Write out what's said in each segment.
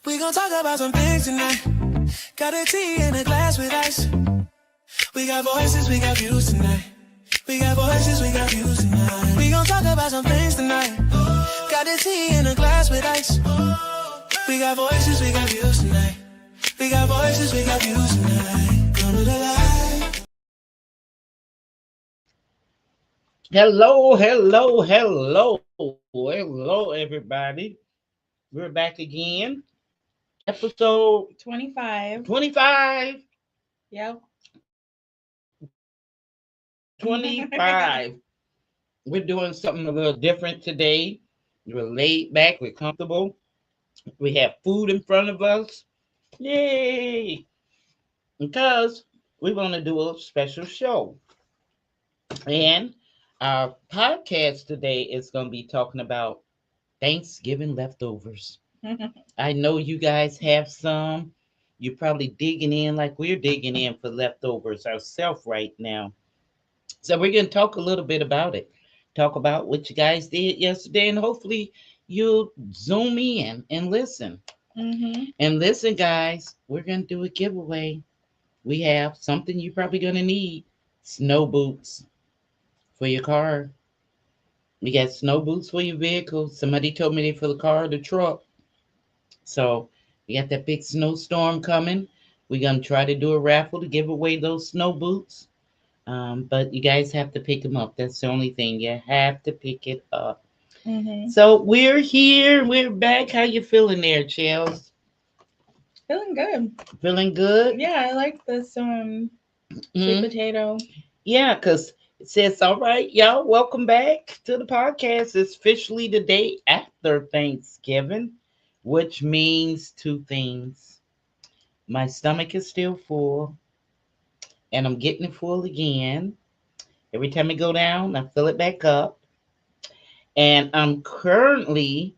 We gon' talk about some things tonight. Got a tea in a glass with ice. We got voices, we got views tonight. We got voices, we got views tonight. We gon' talk about some things tonight. Got a tea in a glass with ice. We got voices, we got views tonight. We got voices, we got views tonight. Come to the light. Hello, everybody. We're back again. Episode 25. 25. Yep. 25. We're doing something a little different today. We're laid back, we're comfortable. We have food in front of us. Yay! Because we want to do a special show. And our podcast today is going to be talking about Thanksgiving leftovers. I know you guys have some. You're probably digging in like we're digging in for leftovers ourselves right now. So we're going to talk a little bit about it. Talk about what you guys did yesterday, and hopefully you'll zoom in and listen. And listen, guys, we're going to do a giveaway. We have something you're probably going to need: snow boots for your car. We got snow boots for your vehicle. Somebody told me they for the car or the truck. So we got that big snowstorm coming. We're gonna try to do a raffle to give away those snow boots. But you guys have to pick them up. That's the only thing. You have to pick it up. So we're here. We're back. How you feeling there, Chels? Feeling good. Feeling good? Yeah, I like this sweet Mhm. potato. Yeah, because it says, all right, y'all, welcome back to the podcast. It's officially the day after Thanksgiving, which means two things. My stomach is still full, and I'm getting it full again. Every time I go down, I fill it back up. And I'm currently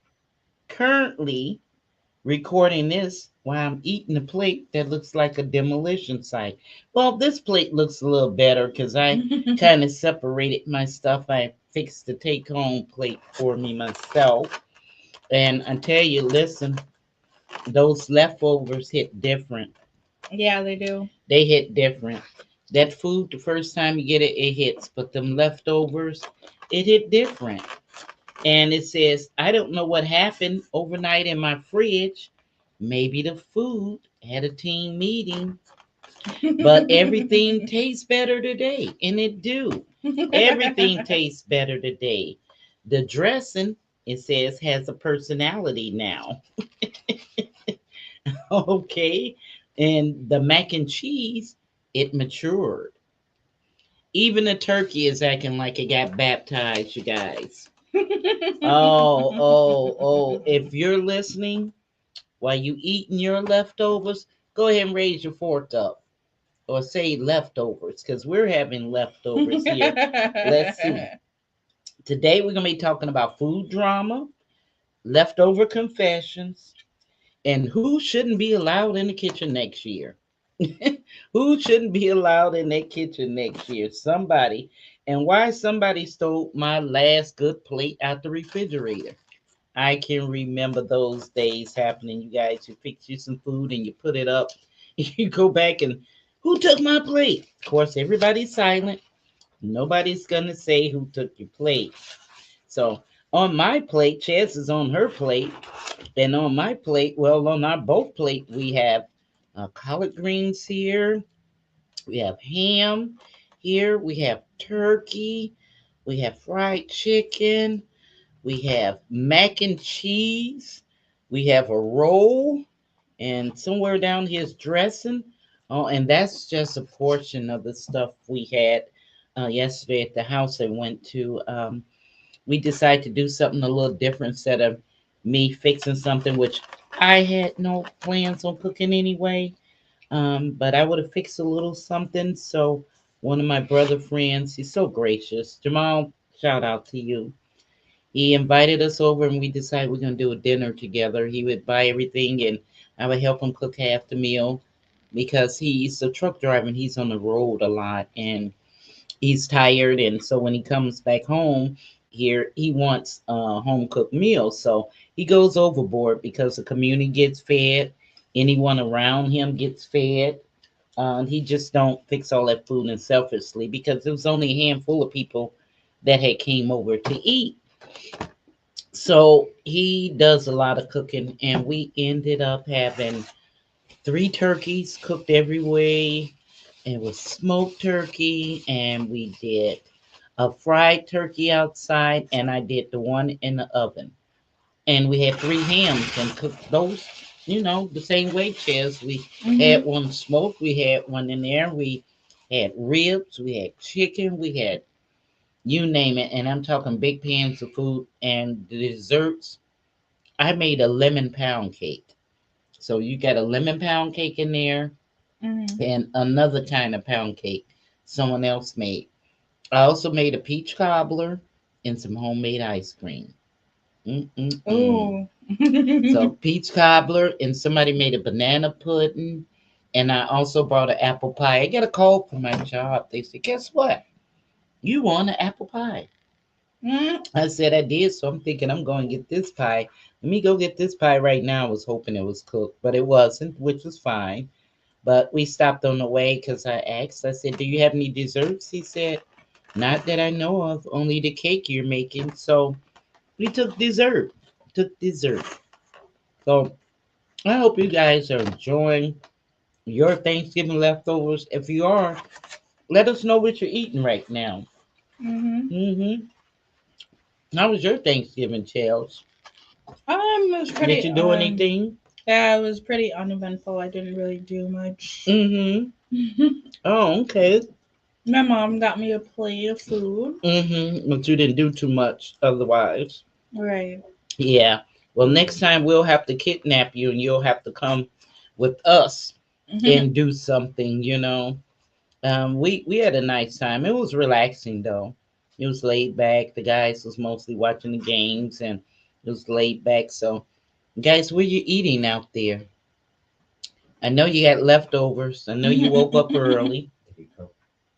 recording this while I'm eating a plate that looks like a demolition site. Well, this plate looks a little better because I kind of separated my stuff. I fixed the take home plate for me myself. And I tell you, listen, those leftovers hit different. Yeah, they do. They hit different. That food, the first time you get it, it hits. But them leftovers, it hit different. And it says, I don't know what happened overnight in my fridge. Maybe the food had a team meeting, but everything tastes better today. And it do. Everything tastes better today. The dressing, it says, has a personality now. Okay. And the mac and cheese, it matured. Even the turkey is acting like it got baptized, you guys. Oh. If you're listening while you eating your leftovers, go ahead and raise your fork up or say leftovers because we're having leftovers here. Let's see. Today we're going to be talking about food drama, leftover confessions, and who shouldn't be allowed in the kitchen next year. Who shouldn't be allowed in that kitchen next year? Somebody. And why somebody stole my last good plate out the refrigerator. I can remember those days happening. You guys, you fix you some food and you put it up. You go back and who took my plate? Of course, everybody's silent. Nobody's gonna say who took your plate. So on my plate, Chaz is on her plate, and on my plate, well, on our both plate, we have collard greens here. We have ham here. We have turkey. We have fried chicken. We have mac and cheese. We have a roll. And somewhere down here is dressing. Oh, and that's just a portion of the stuff we had yesterday at the house I went to. We decided to do something a little different instead of me fixing something, which I had no plans on cooking anyway. But I would have fixed a little something. So one of my brother friends, he's so gracious. Jamal, shout out to you. He invited us over and we decided we're gonna do a dinner together. He would buy everything and I would help him cook half the meal because he's a truck driver and he's on the road a lot and he's tired, and so when he comes back home here he wants a home cooked meal. So he goes overboard because the community gets fed, anyone around him gets fed. He just don't fix all that food and selfishly because there was only a handful of people that had came over to eat. So he does a lot of cooking, and we ended up having three turkeys cooked every way. It was smoked turkey, and we did a fried turkey outside, and I did the one in the oven. And we had three hams and cooked those, the same way, Chaz. We Hmm. had one smoked, we had one in there, we had ribs, we had chicken, we had you name it, and I'm talking big pans of food and the desserts. I made a lemon pound cake. So you got a lemon pound cake in there Hmm. and another kind of pound cake someone else made. I also made a peach cobbler and some homemade ice cream. Mm-mm-mm. Ooh. So peach cobbler and somebody made a banana pudding. And I also brought an apple pie. I got a call from my job. They said, guess what? You won an apple pie. Mm. I said I did, so I'm thinking I'm going to get this pie. Let me go get this pie right now. I was hoping it was cooked, but it wasn't, which was fine. But we stopped on the way because I asked. I said, do you have any desserts? He said, not that I know of, only the cake you're making. So we took dessert. Took dessert. So I hope you guys are enjoying your Thanksgiving leftovers. If you are, let us know what you're eating right now. Hmm. Mm-hmm. How was your Thanksgiving, Chels? It was Did pretty you do anything? yeah, it was pretty uneventful. I didn't really do much. Mm-hmm. Oh, okay. My mom got me a plate of food. Mm-hmm. But you didn't do too much otherwise. Right. Yeah. Well, next time we'll have to kidnap you and you'll have to come with us Hmm. and do something. We had a nice time. It was relaxing though. It was laid back. The guys was mostly watching the games and it was laid back. So, guys, what you eating out there? I know you had leftovers. I know you woke up early.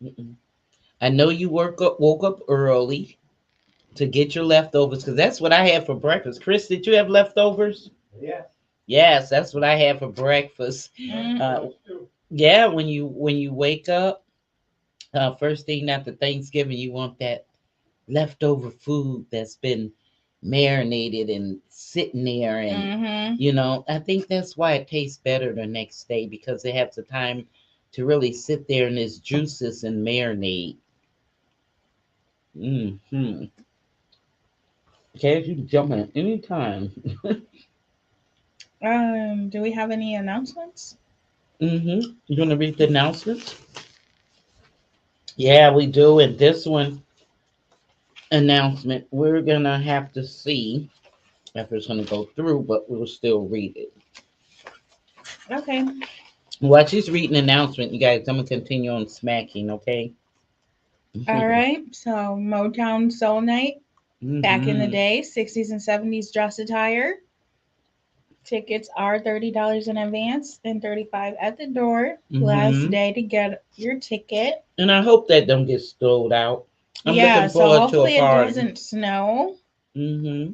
Mm-mm. I know you woke up early to get your leftovers because that's what I had for breakfast. Chris, did you have leftovers? Yes, that's what I had for breakfast. Uh, yeah, when you wake up, first thing after Thanksgiving, you want that leftover food that's been marinated and sitting there, and Hmm. I think that's why it tastes better the next day because it has the time to really sit there in its juices and marinate. Hmm. Okay, you can jump in anytime. Do we have any announcements? You gonna read the announcements? Yeah, we do. And this one announcement, we're gonna have to see if it's gonna go through, but we'll still read it. Okay. While she's reading the announcement, you guys, I'm gonna continue on smacking, okay? All right. So Motown Soul Night. Back in the Mm-hmm. day, 60s and 70s dress attire. Tickets are $30 in advance and 35 at the door. Last Mm-hmm. day to get your ticket. And I hope that don't get sold out. I'm Yeah, looking so forward to a hopefully it party. doesn't snow, Mm-hmm.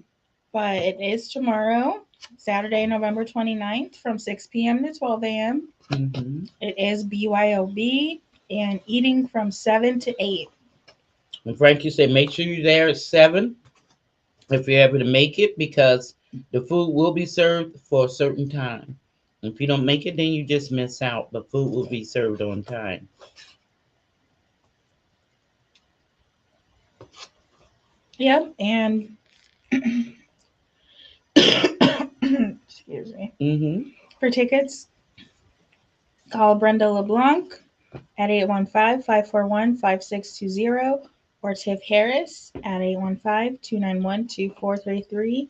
but it is tomorrow, Saturday, November 29th from 6 p.m. to 12 a.m. Mm-hmm. It is BYOB and eating from 7 to 8. And Frankie said, make sure you're there at 7 if you're able to make it because the food will be served for a certain time. If you don't make it, then you just miss out. The food will be served on time. Yep, and excuse me. Mm-hmm. For tickets, call Brenda LeBlanc at 815-541-5620 or Tiff Harris at 815-291-2433.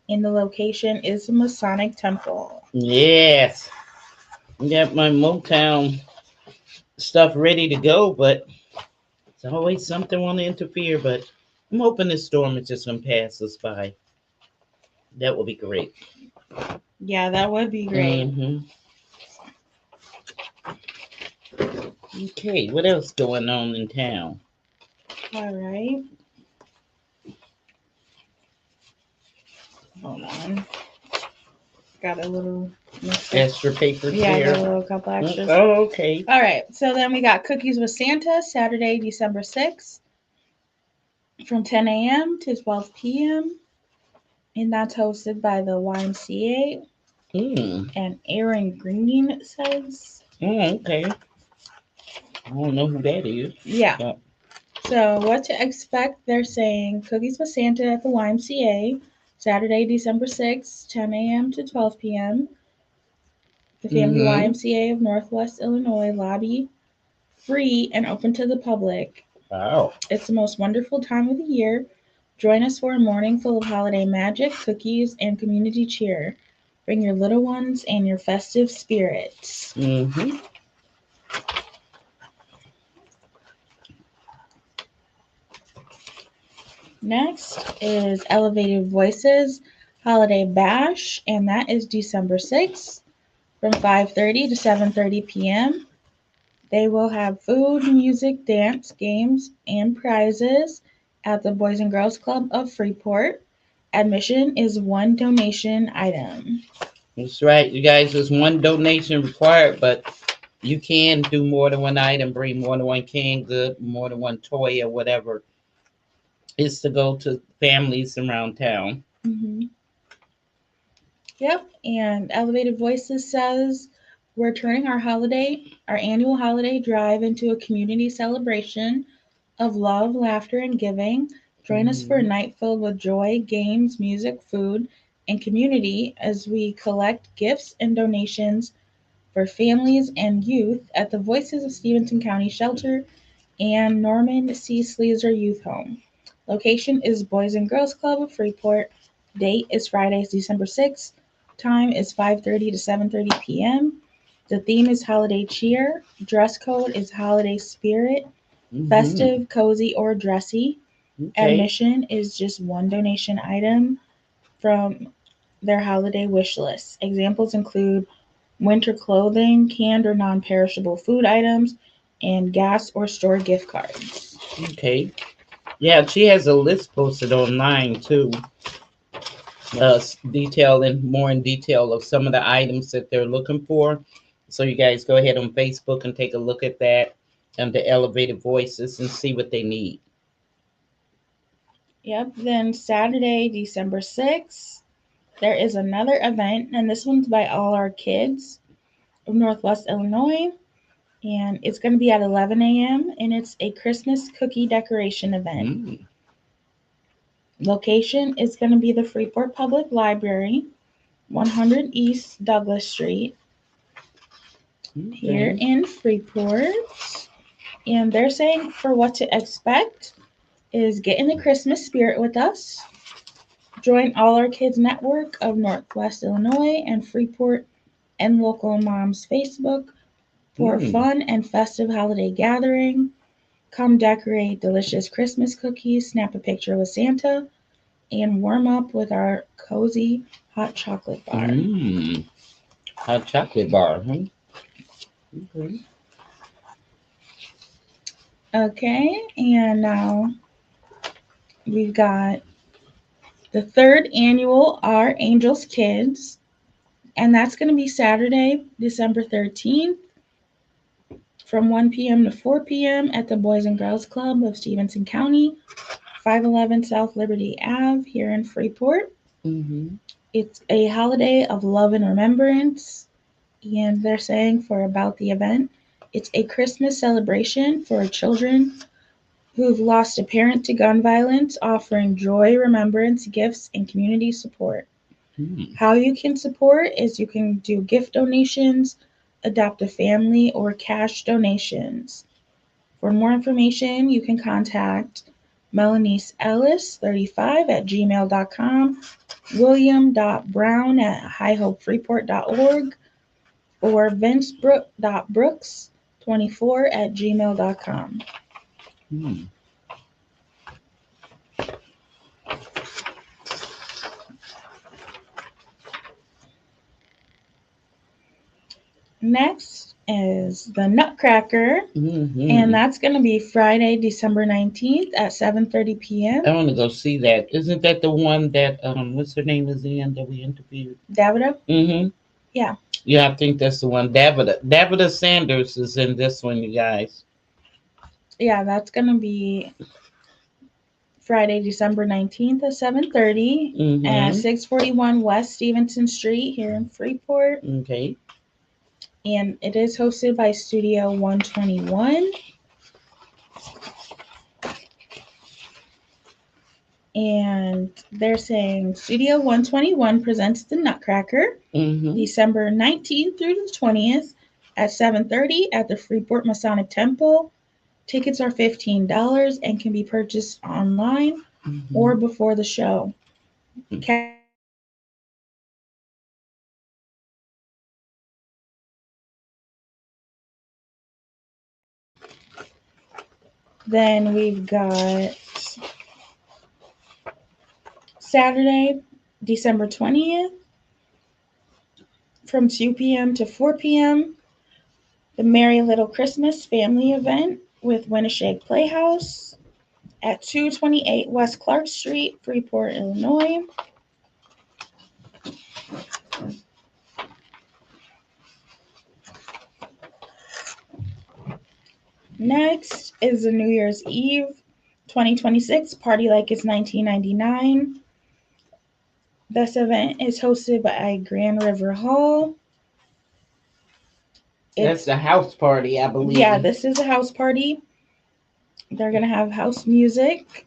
And the location is the Masonic Temple. Yes. Got my Motown stuff ready to go, but it's always something want to interfere. But I'm hoping this storm is just gonna pass us by. That would be great. Yeah, that would be great. Mm-hmm. Okay, what else going on in town? All right. Hold on. Got a little Extra papers Yeah, I got a there. little couple extras. Oh, okay. All right. So then we got Cookies with Santa, Saturday, December 6th, from 10 a.m. to 12 p.m. And that's hosted by the YMCA. Mm. And Aaron Green says. Okay. I don't know who that is. Yeah. But So what to expect? They're saying Cookies with Santa at the YMCA, Saturday, December 6th, 10 a.m. to 12 p.m. The Family YMCA of Northwest Illinois lobby, free and open to the public. Wow. It's the most wonderful time of the year. Join us for a morning full of holiday magic, cookies, and community cheer. Bring your little ones and your festive spirits. Mm-hmm. Next is Elevated Voices Holiday Bash, and that is December 6th from 5:30 to 7:30 p.m. They will have food, music, dance, games, and prizes at the Boys and Girls Club of Freeport. Admission is one donation item. That's right, you guys. There's one donation required, but you can do more than one item, bring more than one canned good, more than one toy or whatever. It's to go to families around town. Mm-hmm. Yep, and Elevated Voices says we're turning our annual holiday drive into a community celebration of love, laughter, and giving. Join us for a night filled with joy, games, music, food, and community as we collect gifts and donations for families and youth at the Voices of Stevenson County Shelter and Norman C. Sleezer Youth Home. Location is Boys and Girls Club of Freeport. Date is Friday, December 6th. Time is 5:30 to 7:30 p.m. The theme is holiday cheer. Dress code is holiday spirit. Festive, cozy, or dressy. Okay. Admission is just one donation item from their holiday wish list. Examples include winter clothing, canned or non perishable food items, and gas or store gift cards. Okay. Yeah, she has a list posted online too, detailing more in detail of some of the items that they're looking for. So you guys go ahead on Facebook and take a look at that and the Elevated Voices and see what they need. Yep, then Saturday, December 6th, there is another event, and this one's by All Our Kids of Northwest Illinois, and it's going to be at 11 a.m., and it's a Christmas cookie decoration event. Mm. Location is going to be the Freeport Public Library, 100 East Douglas Street, here in Freeport. And they're saying for what to expect is get in the Christmas spirit with us. Join All Our Kids Network of Northwest Illinois and Freeport and Local Moms Facebook for a fun and festive holiday gathering. Come decorate delicious Christmas cookies, snap a picture with Santa, and warm up with our cozy hot chocolate bar. Hot chocolate bar, huh? Okay. Okay, and now we've got the third annual Our Angels Kids, and that's going to be Saturday, December 13th from 1 p.m. to 4 p.m. at the Boys and Girls Club of Stevenson County, 511 South Liberty Ave here in Freeport. Mm-hmm. It's a holiday of love and remembrance, and they're saying for about the event, it's a Christmas celebration for children who've lost a parent to gun violence, offering joy, remembrance, gifts, and community support. How you can support is you can do gift donations, adopt a family, or cash donations. For more information, you can contact Melanice Ellis 35 at gmail.com, william.brown@highhopefreeport.org, or vince.brooks24 at gmail.com. Next is the Nutcracker, and that's going to be Friday, December 19th at 7:30 p.m. I want to go see that. Isn't that the one that what's her name is in that we interviewed? Davida? Mm-hmm. Yeah. Yeah, I think that's the one. Davida Sanders is in this one, you guys. Yeah, that's going to be Friday, December 19th at 7:30 at Mm-hmm. 641 West Stevenson Street here in Freeport. Okay. And it is hosted by Studio 121. And they're saying Studio 121 presents the Nutcracker Mm-hmm. December 19th through the 20th at 7:30 at the Freeport Masonic Temple. Tickets are $15 and can be purchased online Mm-hmm. or before the show. Then we've got Saturday, December 20th from 2 p.m. to 4 p.m. The Merry Little Christmas Family Event with Winneshiek Playhouse at 228 West Clark Street, Freeport, Illinois. Next is the New Year's Eve 2026 Party Like It's 1999. This event is hosted by Grand River Hall. That's the house party, I believe. Yeah, this is a house party. They're going to have house music,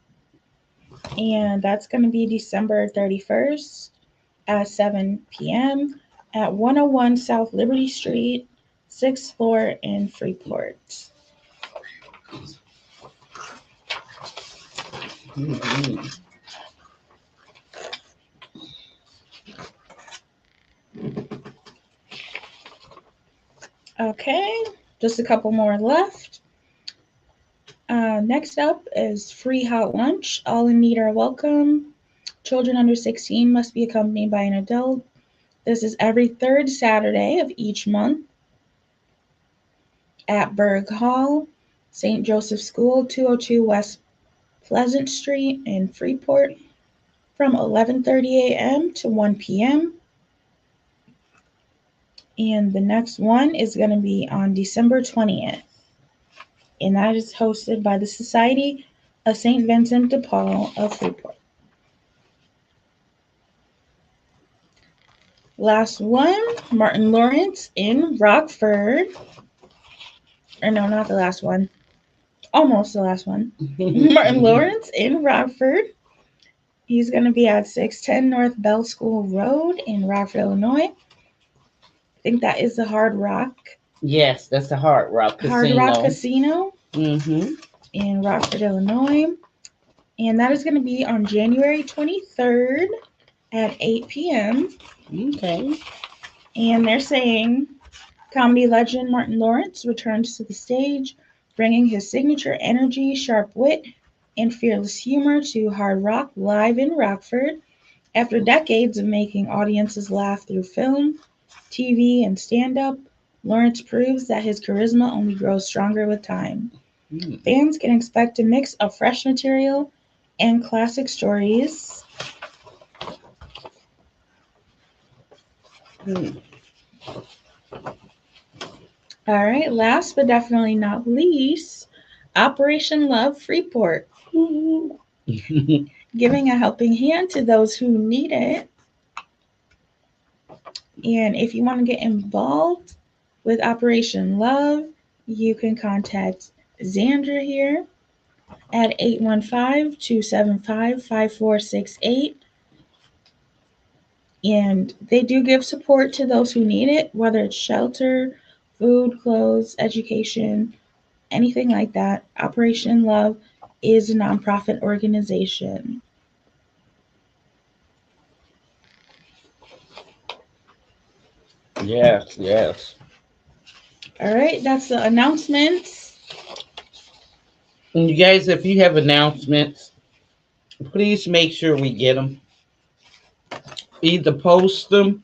and that's going to be December 31st at 7 p.m. at 101 South Liberty Street, 6th floor in Freeport. Mm-hmm. Okay, just a couple more left. Next up is free hot lunch. All in need are welcome. Children under 16 must be accompanied by an adult. This is every third Saturday of each month at Berg Hall, St. Joseph School, 202 West Pleasant Street in Freeport from 11:30 a.m. to 1 p.m. And the next one is going to be on December 20th. And that is hosted by the Society of St. Vincent de Paul of Freeport. Last one, Martin Lawrence in Rockford. Or no, not the last one. Almost the last one. Martin Lawrence in Rockford. He's going to be at 610 North Bell School Road in Rockford, Illinois. I think that is the Hard Rock. Yes, that's the Hard Rock Casino. Hard Rock Casino Mm-hmm. in Rockford, Illinois. And that is going to be on January 23rd at 8 p.m. Okay. And they're saying comedy legend Martin Lawrence returns to the stage, bringing his signature energy, sharp wit, and fearless humor to Hard Rock live in Rockford. After decades of making audiences laugh through film, TV, and stand-up, Lawrence proves that his charisma only grows stronger with time. Fans can expect a mix of fresh material and classic stories. All right, last but definitely not least, Operation Love Freeport, giving a helping hand to those who need it. And if you want to get involved with Operation Love, you can contact Xandra here at 815-275-5468. And they do give support to those who need it, whether it's shelter, food, clothes, education, anything like that. Operation Love is a nonprofit organization. Yes, yes. All right, that's the announcements. And you guys, if you have announcements, please make sure we get them. Either post them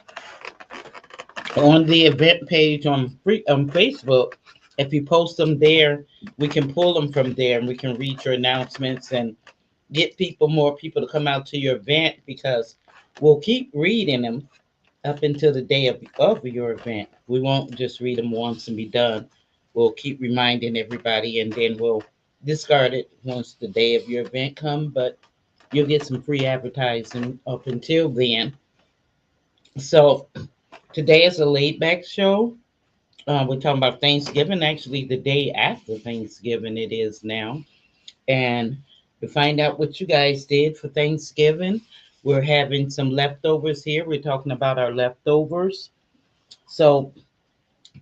on the event page on Facebook. If you post them there, we can pull them from there and we can read your announcements and get more people to come out to your event because we'll keep reading them up until the day of your event. We won't just read them once and be done. We'll keep reminding everybody and then we'll discard it once the day of your event comes. But you'll get some free advertising up until then. So today is a laid back show. We're talking about Thanksgiving. Actually, the day after Thanksgiving, it is now. And to find out what you guys did for Thanksgiving, we're having some leftovers here. We're talking about our leftovers. So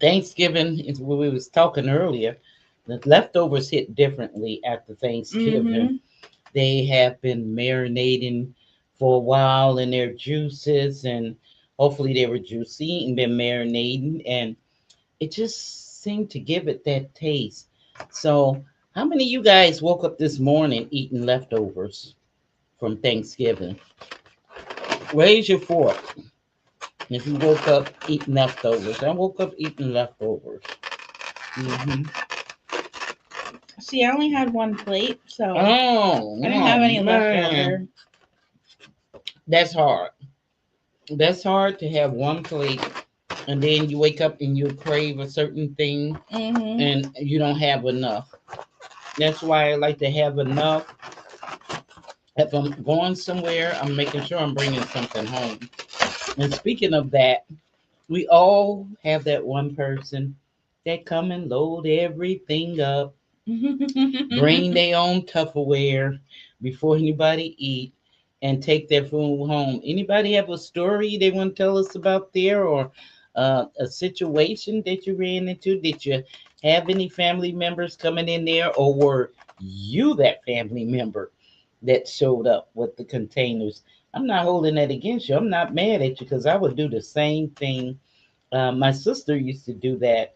Thanksgiving is what we was talking earlier. The leftovers hit differently after Thanksgiving. Mm-hmm. They have been marinating for a while in their juices, and hopefully they were juicy and been marinating, and it just seemed to give it that taste. So, how many of you guys woke up this morning eating leftovers from Thanksgiving? Raise your fork if you woke up eating leftovers. I woke up eating leftovers. Hmm. See, I only had one plate, so Oh, I didn't have any left man. over. That's hard. That's hard to have one plate and then you wake up and you crave a certain thing Mm-hmm. and you don't have enough. That's why I like to have enough. If I'm going somewhere, I'm making sure I'm bringing something home. And speaking of that, we all have that one person that come and load everything up, bring their own Tupperware before anybody eat, and take their food home. Anybody have a story they want to tell us about there, or a situation that you ran into? Did you have any family members coming in there, or were you that family member that showed up with the containers? I'm not holding that against you. I'm not mad at you because I would do the same thing. My sister used to do that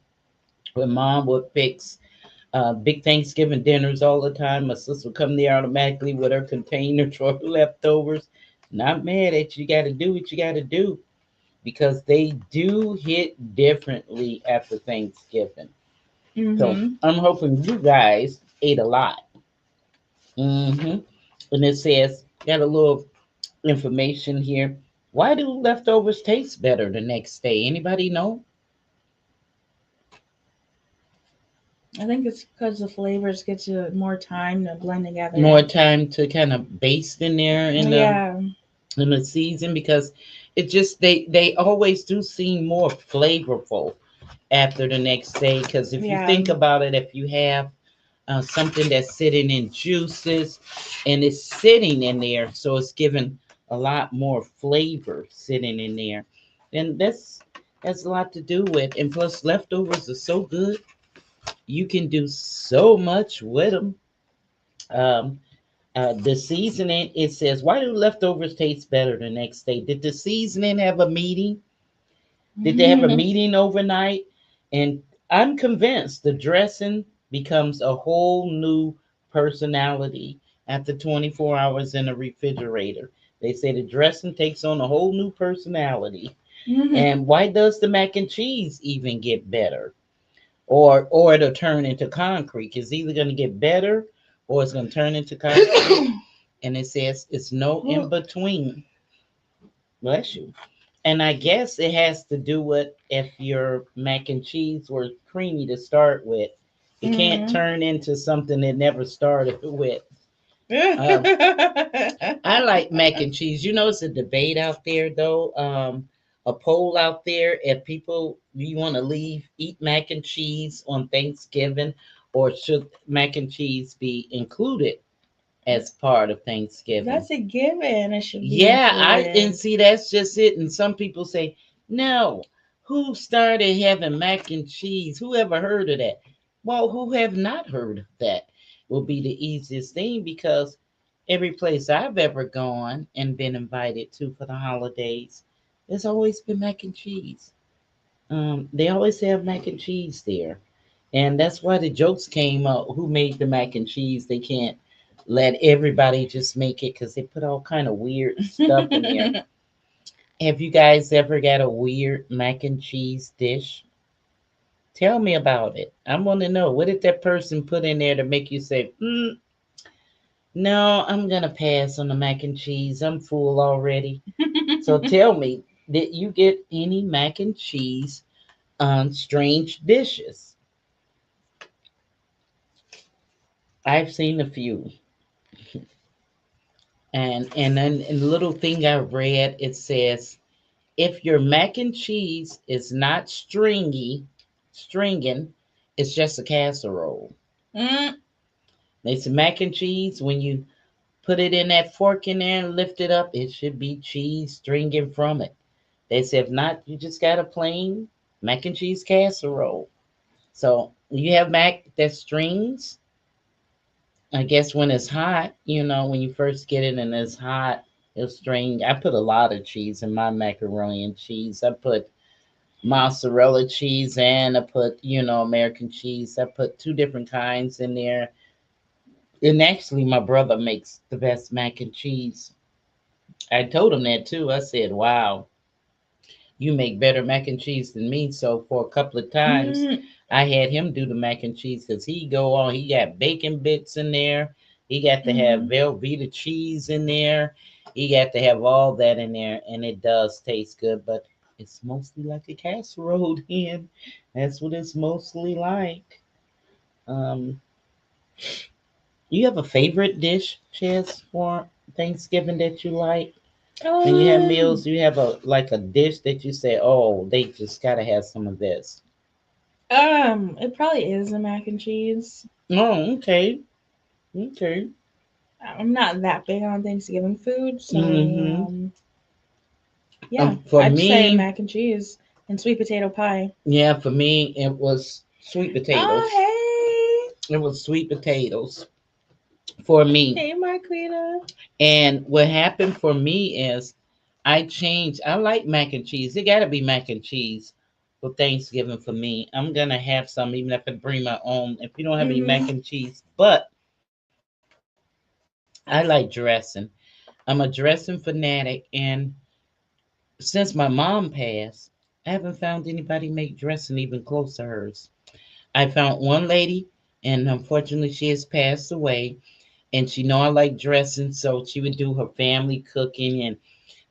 when mom would fix big Thanksgiving dinners all the time. My sister would come there automatically with her container for leftovers. Not mad at you. You got to do what you got to do because they do hit differently after Thanksgiving. So Mm-hmm. I'm hoping you guys ate a lot. Hmm. And it says, got a little information here. Why do leftovers taste better the next day? Anybody know? I think it's because the flavors get you more time to blend More together. time to kind of baste in there Yeah. in the season because it just they always do seem more flavorful after the next day because if you Yeah. think about it, if you have something that's sitting in juices and it's sitting in there so it's giving a lot more flavor sitting in there, and that's a lot to do with. And plus leftovers are so good, you can do so much with them. um, the seasoning, it says, why do leftovers taste better the next day? Did the seasoning have a meeting? Did they have a meeting overnight? And I'm convinced the dressing becomes a whole new personality after 24 hours in a refrigerator. They say the dressing takes on a whole new personality. And why does the mac and cheese even get better? Or it'll turn into concrete. It's either going to get better or it's going to turn into concrete. And it says it's no in between. Bless you. And I guess it has to do with if your mac and cheese were creamy to start with, it can't Mhm. turn into something it never started with. Um, I like mac and cheese. You know, it's a debate out there, though. A poll out there. If people, do you want to leave, eat mac and cheese on Thanksgiving, or should mac and cheese be included as part of Thanksgiving? That's a given. It should be Yeah, I and included. see that's just it. And some people say, no, who started having mac and cheese? Who ever heard of that? Well, who have not heard of that will be the easiest thing because every place I've ever gone and been invited to for the holidays, there's always been mac and cheese. They always have mac and cheese there. And that's why the jokes came up. Who made the mac and cheese? They can't let everybody just make it because they put all kind of weird stuff in there. Have you guys ever got a weird mac and cheese dish? Tell me about it. I want to know, what did that person put in there to make you say, no, I'm going to pass on the mac and cheese. I'm full already. So tell me, did you get any mac and cheese strange dishes? I've seen a few. And then in the little thing I read, it says, if your mac and cheese is not stringing, it's just a casserole. Mm, They said mac and cheese, when you put it in that fork in there and lift it up, it should be cheese stringing from it. They said if not, you just got a plain mac and cheese casserole. So you have mac that strings. I guess when it's hot, when you first get it and it's hot, it'll string. I put a lot of cheese in my macaroni and cheese. I put mozzarella cheese and I put, American cheese. I put two different kinds in there. And actually, my brother makes the best mac and cheese. I told him that too. I said, wow, you make better mac and cheese than me. So for a couple of times, mm, I had him do the mac and cheese because he go on. He got bacon bits in there. He got to have mm. Velveeta cheese in there. He got to have all that in there, and it does taste good. But it's mostly like a casserole. Then that's what it's mostly like. Um, you have a favorite dish, Chess, for Thanksgiving that you like? When you have Um, meals, you have a dish that you say, "Oh, they just gotta have some of this." it probably is a mac and cheese. Oh, okay, okay. I'm not that big on Thanksgiving food, so Mm-hmm. yeah, For I'd say me, mac and cheese and sweet potato pie. yeah, for me, it was sweet potatoes. Oh It was sweet potatoes for me. hey, hey Marquita. And what happened for me is I changed. I like mac and cheese. It gotta be mac and cheese for Thanksgiving for me. I'm gonna have some, even if I bring my own. If you don't have any mac Mhm. and cheese, but I like dressing. I'm a dressing fanatic, and since my mom passed, I haven't found anybody make dressing even close to hers. I found one lady, and unfortunately, she has passed away. And she know I like dressing, so she would do her family cooking, and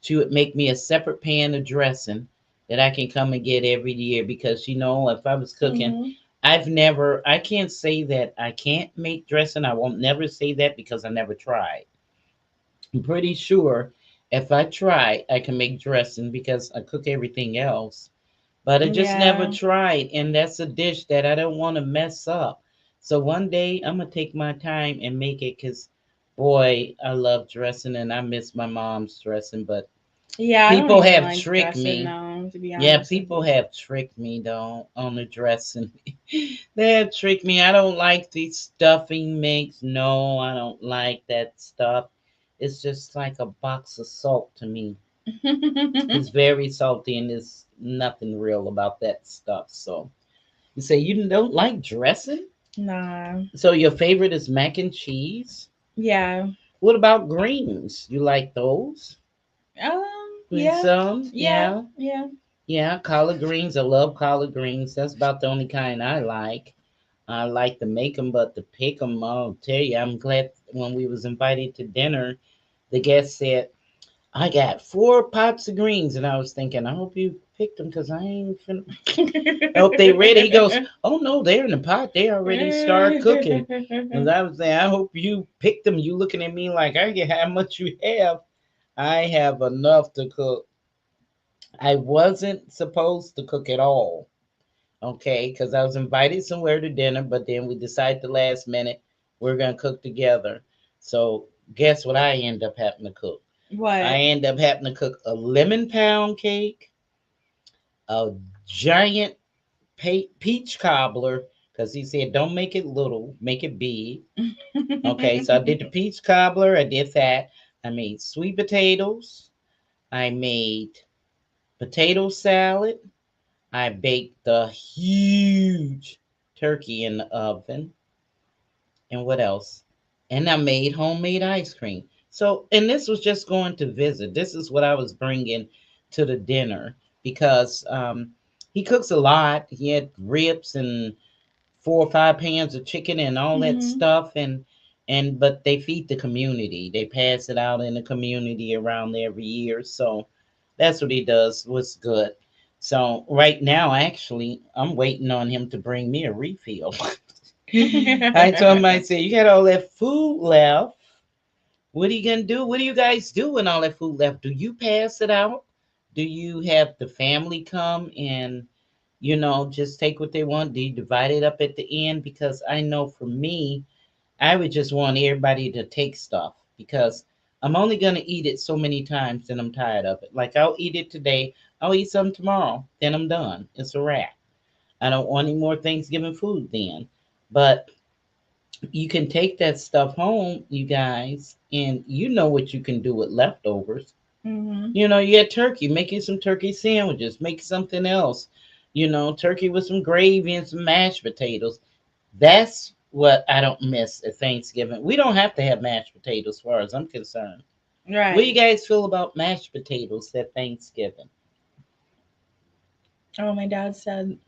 she would make me a separate pan of dressing that I can come and get every year because if I was cooking, Mhm. I can't say that I can't make dressing. I won't never say that because I never tried. I'm pretty sure if I try, I can make dressing because I cook everything else. But I just never Yeah. tried, and that's a dish that I don't want to mess up. So one day I'm gonna take my time and make it because, boy, I love dressing and I miss my mom's dressing. But Yeah, I don't people even have like tricked dressing me. now, to be Yeah, honest with people you. have tricked me though on the dressing. They have tricked me. I don't like the stuffing mix. No, I don't like that stuff. It's just like a box of salt to me. It's very salty and there's nothing real about that stuff. So you say you don't like dressing? Nah. So your favorite is mac and cheese? Yeah. What about greens? You like those? Green Yeah. some? Yeah. Yeah. Yeah. Yeah, collard greens. I love collard greens. That's about the only kind I like. I like to make them, but to pick them, I'll tell you, I'm glad when we was invited to dinner, the guest said, I got 4 pots of greens. And I was thinking, I hope you picked them because I ain't finna. I hope they ready. He goes, oh no, they're in the pot. They already start cooking. And I was saying, I hope you picked them. You looking at me like, I get how much you have. I have enough to cook. I wasn't supposed to cook at all. Okay, because I was invited somewhere to dinner, but then we decided the last minute we're gonna cook together. So guess what I end up having to cook? I What? end up having to cook a lemon pound cake, a giant peach cobbler, because he said don't make it little, make it big. Okay, so I did the peach cobbler. I did that. I made sweet potatoes. I made potato salad. I baked a huge turkey in the oven. And what else? And I made homemade ice cream. So, and this was just going to visit. This is what I was bringing to the dinner because he cooks a lot. He had ribs and 4 or 5 pans of chicken and all that Mhm. stuff, and but they feed the community. They pass it out in the community around there every year. So that's what he does. Was good. So right now, actually, I'm waiting on him to bring me a refill. I told him, I said, you got all that food left. What are you gonna do? What do you guys do when all that food left? Do you pass it out? Do you have the family come and just take what they want? Do you divide it up at the end? Because I know for me, I would just want everybody to take stuff because I'm only gonna eat it so many times and I'm tired of it. Like I'll eat it today, I'll eat some tomorrow, then I'm done. It's a wrap. I don't want any more Thanksgiving food then. But you can take that stuff home, you guys, and you know what you can do with leftovers. Mhm. You had turkey, make you some turkey sandwiches, make something else. Turkey with some gravy and some mashed potatoes. That's what I don't miss at Thanksgiving. We don't have to have mashed potatoes, as far as I'm concerned. What do you Right. guys feel about mashed potatoes at Thanksgiving? Oh, my dad said,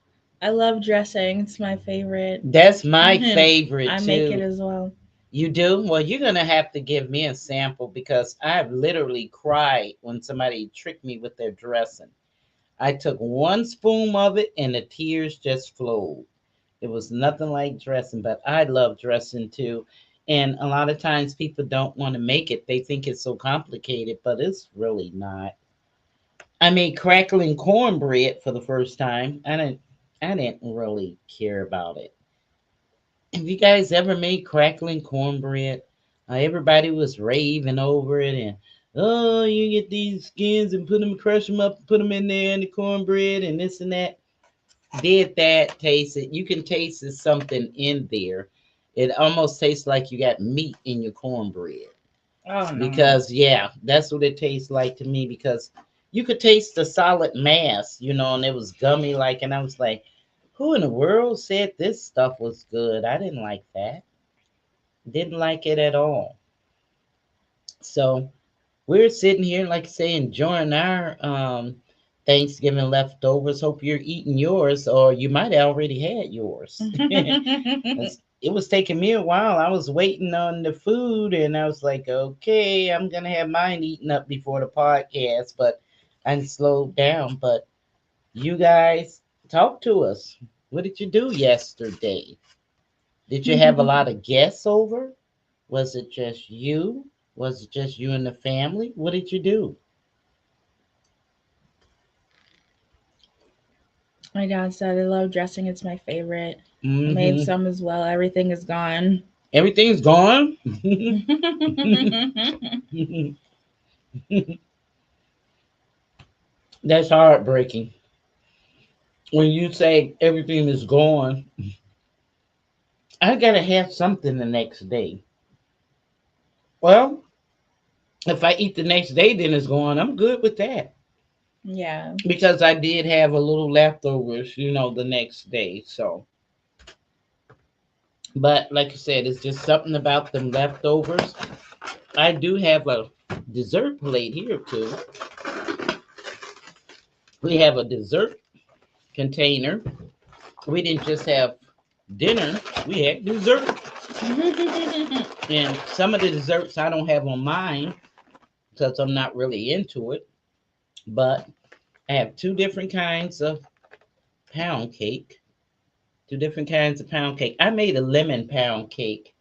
I love dressing. It's my favorite. That's my And favorite I make it too. as well. You do? Well, you're going to have to give me a sample because I've literally cried when somebody tricked me with their dressing. I took one spoon of it and the tears just flowed. It was nothing like dressing, but I love dressing too. And a lot of times people don't want to make it. They think it's so complicated, but it's really not. I made crackling cornbread for the first time. I didn't really care about it. Have you guys ever made crackling cornbread? Everybody was raving over it, and oh, you get these skins and crush them up, put them in there in the cornbread, and this and that. Did that, taste it? You can taste there's something in there. It almost tastes like you got meat in your cornbread. Oh, no. Because yeah, that's what it tastes like to me. Because you could taste the solid mass, and it was gummy like, and I was like, who in the world said this stuff was good? I didn't like that. Didn't like it at all. So we're sitting here, like I say, enjoying our Thanksgiving leftovers. Hope you're eating yours, or you might have already had yours. It was taking me a while. I was waiting on the food, and I was like, okay, I'm gonna have mine eaten up before the podcast, but I slowed down. But you guys, talk to us. What did you do yesterday? Did you have a lot of guests over? Was it just you? Was it just you and the family? What did you do? My dad said, I love dressing. It's my favorite. I made Hmm. some as well. Everything is gone. Everything's gone. That's heartbreaking. When you say everything is gone, I gotta have something the next day. Well, if I eat the next day, then it's gone. I'm good with that Yeah. because I did have a little leftovers, the next day. So, but like I said, it's just something about them leftovers. I do have a dessert plate here too. We have a dessert container. We didn't just have dinner, we had dessert. And some of the desserts I don't have on mine because I'm not really into it. But I have two different kinds of pound cake. Two different kinds of pound cake. I made a lemon pound cake,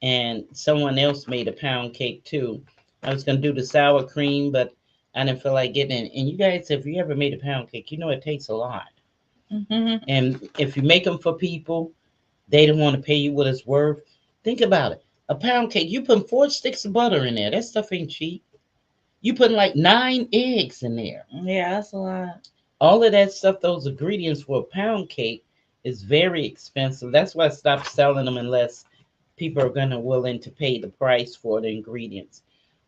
and someone else made a pound cake too. I was gonna do the sour cream, but I didn't feel like getting it. And you guys, if you ever made a pound cake, you know it takes a lot. And if you make them for people, they don't want to pay you what it's worth. Think about it. A pound cake, you put 4 sticks of butter in there. That stuff ain't cheap. You put like 9 eggs in there. Yeah, that's a lot. All of that stuff, those ingredients for a pound cake is very expensive. That's why I stopped selling them unless people are gonna willing to pay the price for the ingredients.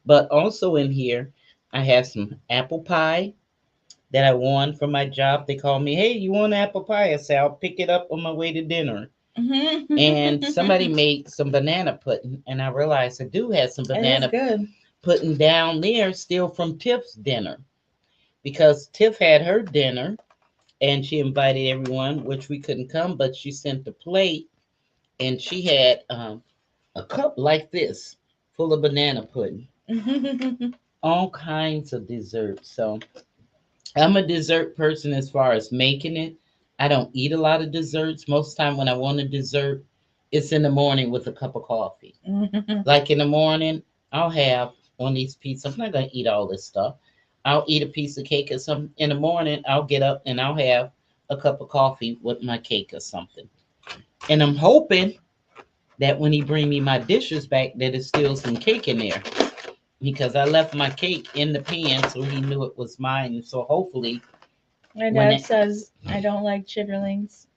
But also in here, I have some apple pie that I won from my job. They called me, hey, you want apple pie? I said, I'll pick it up on my way to dinner. And somebody made some banana pudding, and I realized I do have some It is banana good. pudding down there still from Tiff's dinner. because Tiff had her dinner and she invited everyone, which we couldn't come, but she sent the plate and she had a cup like this full of banana pudding, all kinds of desserts. So I'm a dessert person as far as making it. I don't eat a lot of desserts. Most time when I want a dessert, it's in the morning with a cup of coffee. Like in the morning, I'll have one of these pieces. I'm not gonna eat all this stuff. I'll eat a piece of cake or something. In the morning, I'll get up and I'll have a cup of coffee with my cake or something. And I'm hoping that when he bring me my dishes back, that it's still some cake in there because I left my cake in the pan, so he knew it was mine. And so hopefully, My when dad it, says I don't like chitterlings.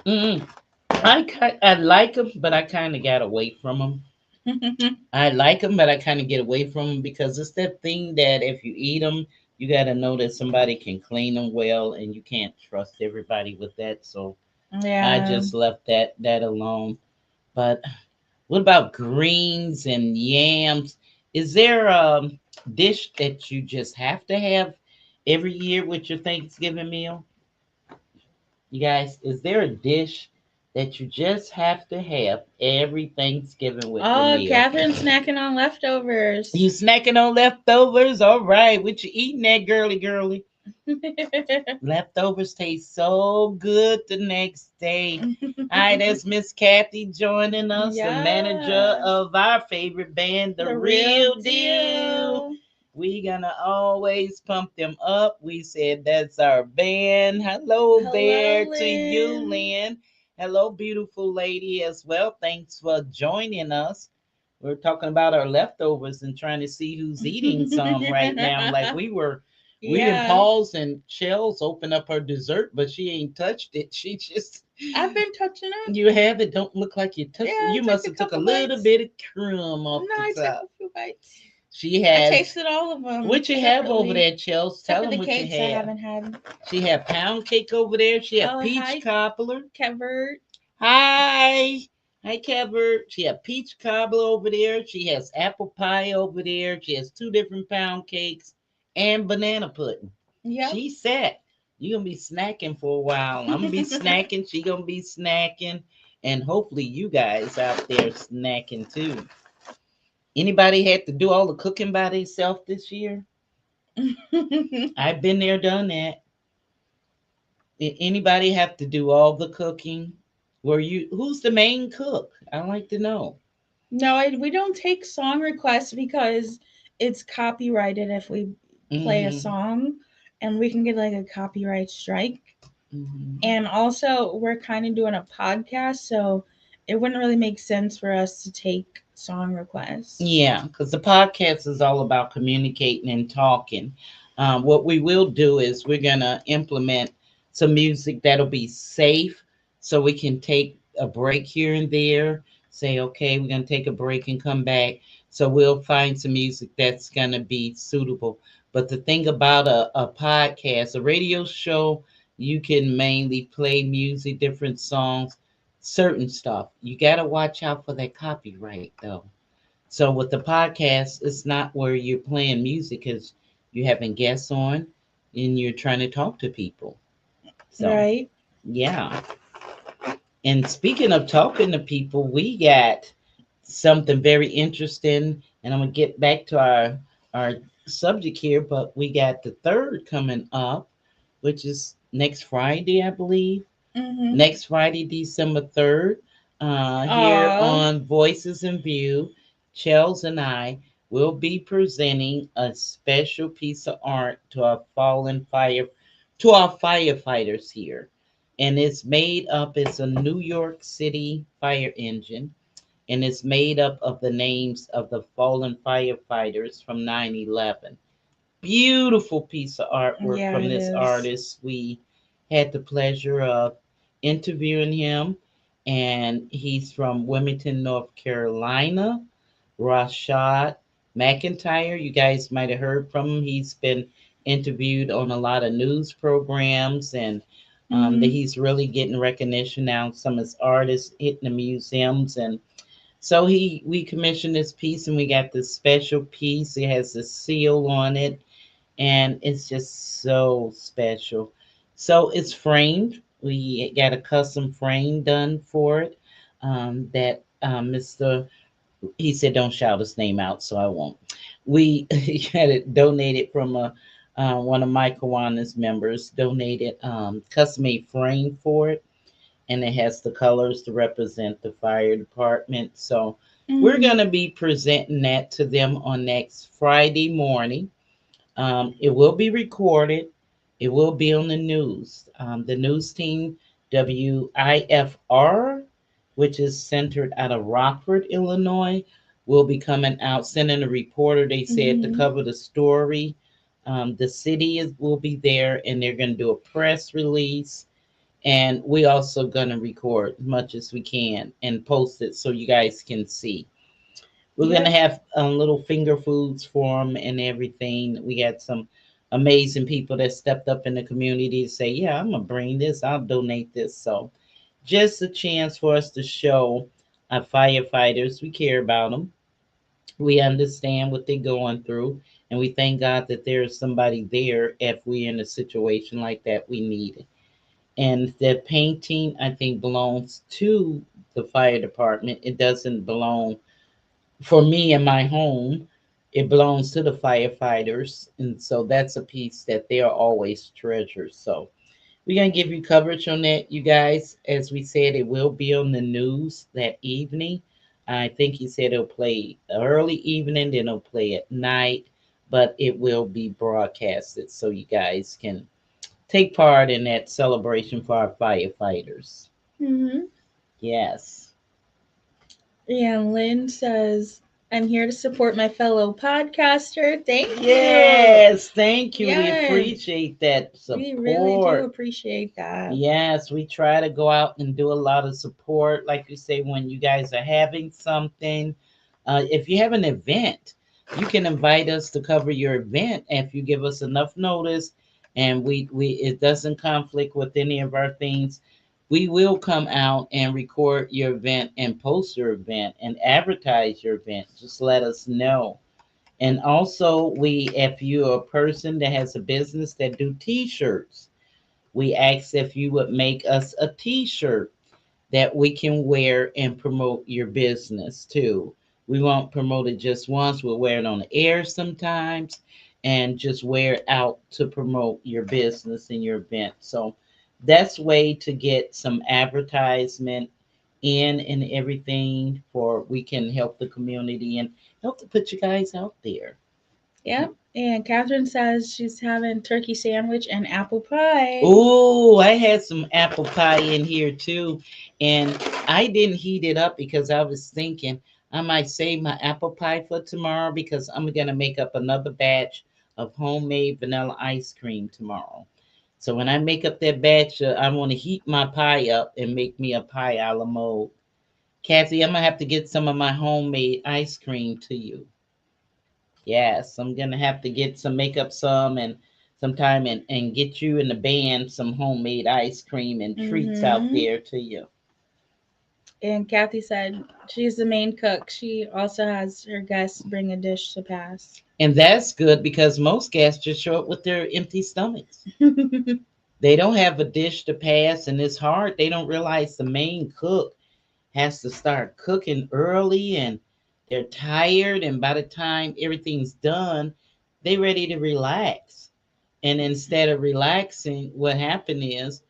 mm, I like them, but I kind of got away from them. I like them, but I kind of get away from them because it's that thing that if you eat them, you got to know that somebody can clean them well, and you can't trust everybody with that. So I Yeah. just left that alone. But what about greens and yams? Is there a dish that you just have to have every year with your Thanksgiving meal? You guys, is there a dish that you just have to have every Thanksgiving with your Oh, meal? Catherine's snacking on leftovers. You snacking on leftovers? All right. What you eating that, girly girly? Leftovers taste so good the next day. All right, that's Miss Kathy joining us, the manager Yes. of our favorite band, The The Real real Deal. deal. We gonna always pump them up. We said that's our band. Hello there Hello, to you, Lynn. Lynn. Hello, beautiful lady, as well. Thanks for joining us. We're talking about our leftovers and trying to see who's eating some right now. Like we didn't Yeah. pause and Shells open up her dessert, but she ain't touched it. She just I've been touching it. you have it. Don't look like you touched Yeah, it. I You took must a have took a couple little bites. bit of crumb off No, the I took top. a few bites. She I has tasted all of them. what you have over separately. there, Chels. Except Tell for them the what you cakes I have. haven't had. She had pound cake over there. She had Oh, peach hi, cobbler. Kevert. Hi. Hi, Kevin. She had peach cobbler over there. She has apple pie over there. She has two different pound cakes and banana pudding. Yep. She said, "You're gonna be snacking for a while. I'm gonna be snacking. She gonna be snacking, and hopefully you guys out there snacking too." Anybody had to do all the cooking by themselves this year? I've been there, done that. Did anybody have to do all the cooking? Were you? Who's the main cook? I'd like to know. No, we don't take song requests because it's copyrighted if we play a Mm-hmm. song and we can get like a copyright strike. Mm-hmm. And also, we're kind of doing a podcast, so it wouldn't really make sense for us to take song requests. Yeah, because the podcast is all about communicating and talking. What we will do is we're going to implement some music that'll be safe so we can take a break here and there. Say, okay, we're going to take a break and come back. So we'll find some music that's going to be suitable. But the thing about a podcast, a radio show, you can mainly play music, different songs, certain stuff. You got to watch out for that copyright, though. So with the podcast, it's not where you're playing music because you're having guests on and you're trying to talk to people. So Right? yeah. And speaking of talking to people, we got something very interesting, and I'm gonna get back to our subject here, but we got the third coming up, which is next Friday, I believe. Mm-hmm. Next Friday, December 3rd, here Aw. on Voices in View, Chels and I will be presenting a special piece of art to our firefighters here. And it's made up, it's a New York City fire engine, and it's made up of the names of the fallen firefighters from 9/11. Beautiful piece of artwork Yeah, from it this is. artist. We had the pleasure of interviewing him, and he's from Wilmington, North Carolina. Rashad McIntyre, you guys might have heard from him. He's been interviewed on a lot of news programs, and that Mm-hmm. he's really getting recognition now. Some of his artists hitting the museums, and so we commissioned this piece, and we got this special piece. It has a seal on it, and it's just so special. So it's framed. We got a custom frame done for it. That Mr. He said, "Don't shout his name out," so I won't. We had it donated from a one of my Kiwanis members donated custom made frame for it, and it has the colors to represent the fire department. So we're Mhm. gonna be presenting that to them on next Friday morning. It will be recorded. It will be on the news. The news team, WIFR, which is centered out of Rockford, Illinois, will be coming out, sending a reporter, they said, to Mhm. cover the story. The city will be there, and they're going to do a press release. And we also going to record as much as we can and post it so you guys can see. We're gonna Yep. have little finger foods for them and everything. We had some amazing people that stepped up in the community to say, "Yeah, I'm gonna bring this. I'll donate this." So, just a chance for us to show our firefighters we care about them. We understand what they're going through, and we thank God that there is somebody there if we're in a situation like that we need it. And the painting, I think, belongs to the fire department. It doesn't belong for me in my home. It belongs to the firefighters, and so that's a piece that they'll always treasure. So we're gonna give you coverage on that, you guys. As we said, it will be on the news that evening. I think he said it'll play early evening, then it'll play at night, but it will be broadcasted so you guys can take part in that celebration for our firefighters. Mhm. Yes. And Lynn says, "I'm here to support my fellow podcaster." Thank you. Yes, thank you. We Yes, appreciate that we really do support. appreciate that. Yes, we try to go out and do a lot of support. Like you say, when you guys are having something, if you have an event, you can invite us to cover your event if you give us enough notice, and we it doesn't conflict with any of our things. We will come out and record your event and post your event and advertise your event. Just let us know. And also, we if you're a person that has a business that do T-shirts, we ask if you would make us a T-shirt that we can wear and promote your business too. We won't promote it just once. We'll wear it on the air sometimes and just wear it out to promote your business and your event. So that's way to get some advertisement in and everything for we can help the community and help to put you guys out there. Yep. And Catherine says she's having turkey sandwich and apple pie. Oh, I had some apple pie in here too, and I didn't heat it up because I was thinking I might save my apple pie for tomorrow because I'm gonna make up another batch of homemade vanilla ice cream tomorrow. So when I make up that batch, I want to heat my pie up and make me a pie a la mode. Kathy, I'm gonna have to get some of my homemade ice cream to you. Yes, I'm gonna have to get some makeup some and sometime and get you and the band some homemade ice cream and treats out Mm-hmm. there to you. And Kathy said she's the main cook. She also has her guests bring a dish to pass. And that's good because most guests just show up with their empty stomachs. They don't have a dish to pass and it's hard. They don't realize the main cook has to start cooking early and they're tired and by the time everything's done, they ready to relax. And instead of relaxing, what happened is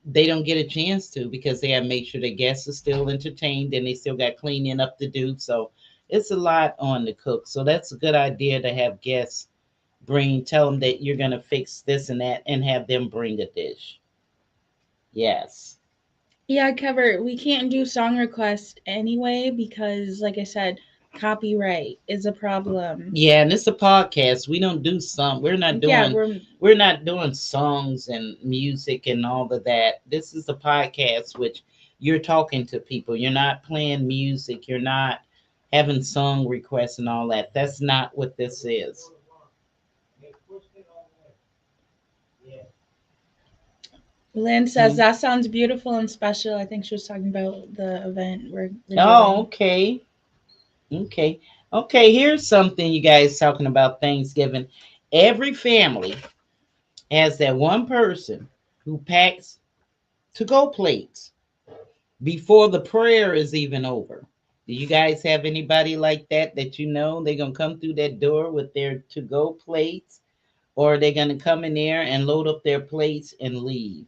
they don't get a chance to because they have to make sure the guests are still entertained and they still got cleaning up to do. So it's a lot on the cook. So that's a good idea to have guests tell them that you're going to fix this and that and have them bring a dish. Yes. Yeah, cover. We can't do song requests anyway because, like I said, copyright is a problem. Yeah, and it's a podcast. We don't do Yeah, we're we're not doing songs and music and all of that. This is a podcast which you're talking to people. You're not playing music. You're not having song requests and all that. That's not what this is. Lynn says Mhm. that sounds beautiful and special. I think she was talking about the event we're Oh, doing. okay. Okay. Okay, here's something you guys talking about Thanksgiving. Every family has that one person who packs to go plates before the prayer is even over. Do you guys have anybody like that that you know they're going to come through that door with their to go plates, or they're going to come in there and load up their plates and leave?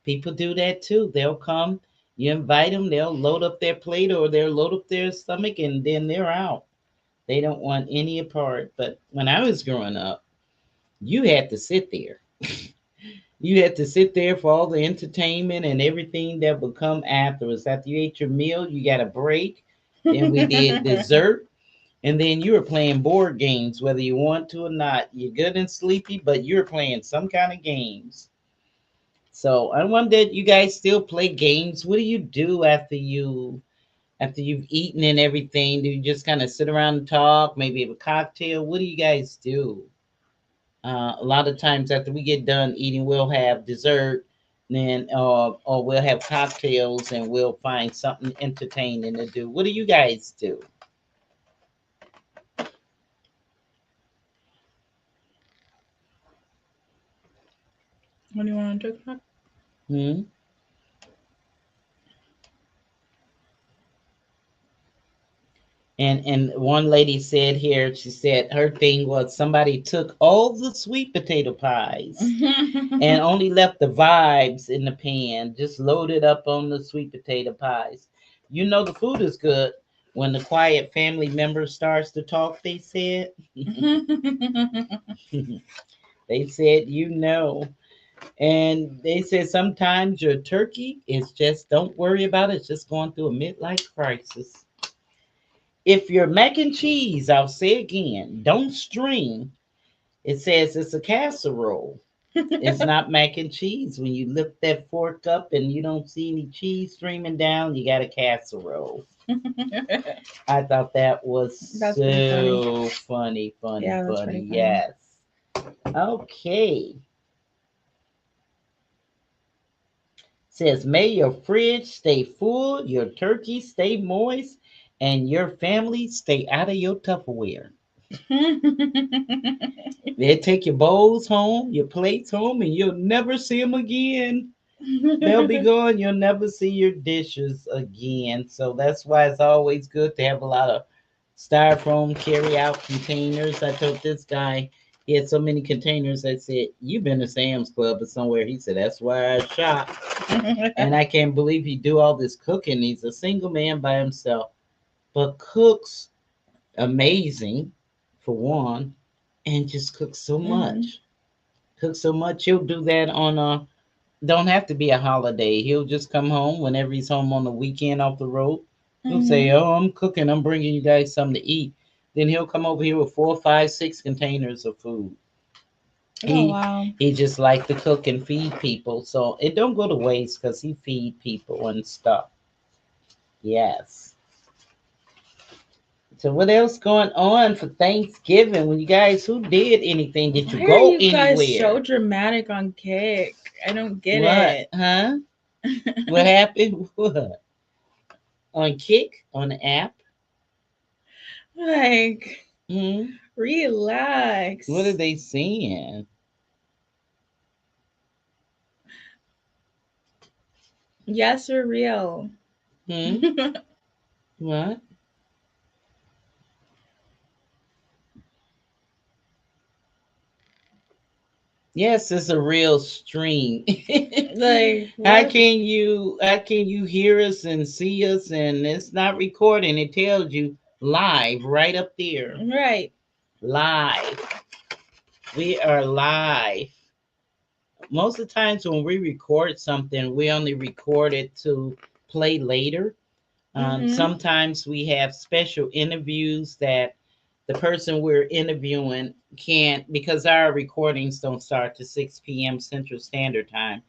People do that too. They'll come, you invite them, they'll load up their plate or they'll load up their stomach and then they're out. They don't want any part. But when I was growing up, you had to sit there. You had to sit there for all the entertainment and everything that would come afterwards. After you ate your meal, you got a break. Then we did dessert. And then you were playing board games, whether you want to or not. You're good and sleepy, but you're playing some kind of games. So I wonder, you guys still play games? What do you do after you've eaten and everything? Do you just kind of sit around and talk? Maybe have a cocktail? What do you guys do? A lot of times after we get done eating, we'll have dessert, then or we'll have cocktails, and we'll find something entertaining to do. What do you guys do? What do you want to talk about? Hmm? And one lady said here, she said her thing was somebody took all the sweet potato pies and only left the vibes in the pan, just loaded up on the sweet potato pies. You know the food is good when the quiet family member starts to talk, they said. They said, you know. And they said sometimes your turkey is just, don't worry about it, it's just going through a midlife crisis. If your mac and cheese, I'll say again, don't stream, it says it's a casserole. It's not mac and cheese. When you lift that fork up and you don't see any cheese streaming down, you got a casserole. I thought that was That's pretty so funny, funny, Yeah, that's funny. pretty funny. Yes. Okay. Says, may your fridge stay full, your turkey stay moist, and your family stay out of your Tupperware. They'll take your bowls home, your plates home, and you'll never see them again. They'll be gone. You'll never see your dishes again. So that's why it's always good to have a lot of styrofoam carry out containers. I told this guy he had so many containers. I said, you've been to Sam's Club or somewhere. He said, that's where I shop. And I can't believe he do all this cooking. He's a single man by himself, but cooks amazing for one, and just cooks so much. Cooks so much. He'll do that on a, don't have to be a holiday. He'll just come home whenever he's home on the weekend off the road. He'll say, oh, I'm cooking. I'm bringing you guys something to eat. Then he'll come over here with 4, 5, 6 containers of food. Oh, wow. He just like to cook and feed people. So it don't go to waste because he feed people and stuff. Yes. So what else going on for Thanksgiving? When you guys, who did anything? Did you Why go are you anywhere? guys so dramatic on cake? I don't get What? it. Huh? What happened? What? On Kick? On the app? Like, Hmm? relax. What are they saying? Yes, or real. Hmm? What? Yes, it's a real stream. Like, How what? can you hear us and see us, and it's not recording? It tells you live right up there. Right. Live. We are live. Most of the times when we record something, we only record it to play later. Sometimes we have special interviews that the person we're interviewing can't, because our recordings don't start to 6 p.m. Central Standard Time.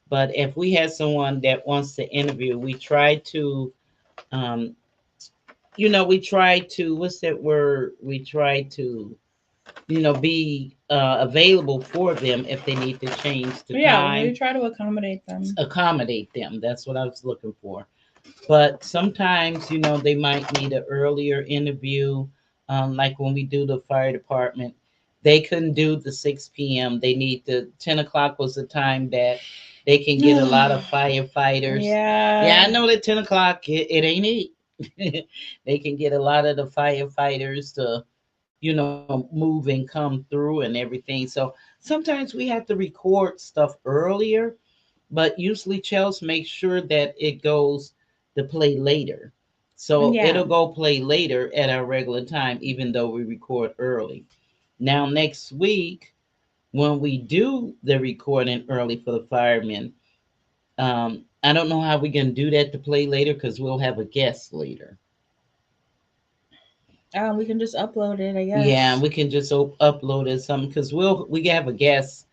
But if we have someone that wants to interview, we try to, um, we try to, what's that word? We try to, be available for them if they need to change the Yeah, time. we try to accommodate them. Accommodate them. That's what I was looking for. But sometimes, they might need an earlier interview, like when we do the fire department. They couldn't do the 6 p.m. They need the 10 o'clock was the time that they can get a lot of firefighters. Yeah, I Yeah. know that 10 o'clock, it ain't it. They can get a lot of the firefighters to, move and come through and everything. So sometimes we have to record stuff earlier, but usually Chelsea makes sure that it goes to play later. So Yeah. it'll go play later at our regular time, even though we record early. Now, next week, when we do the recording early for the firemen, I don't know how we can do that to play later because we'll have a guest later. We can just upload it, I Yeah, guess. we can just upload it something because we have a guest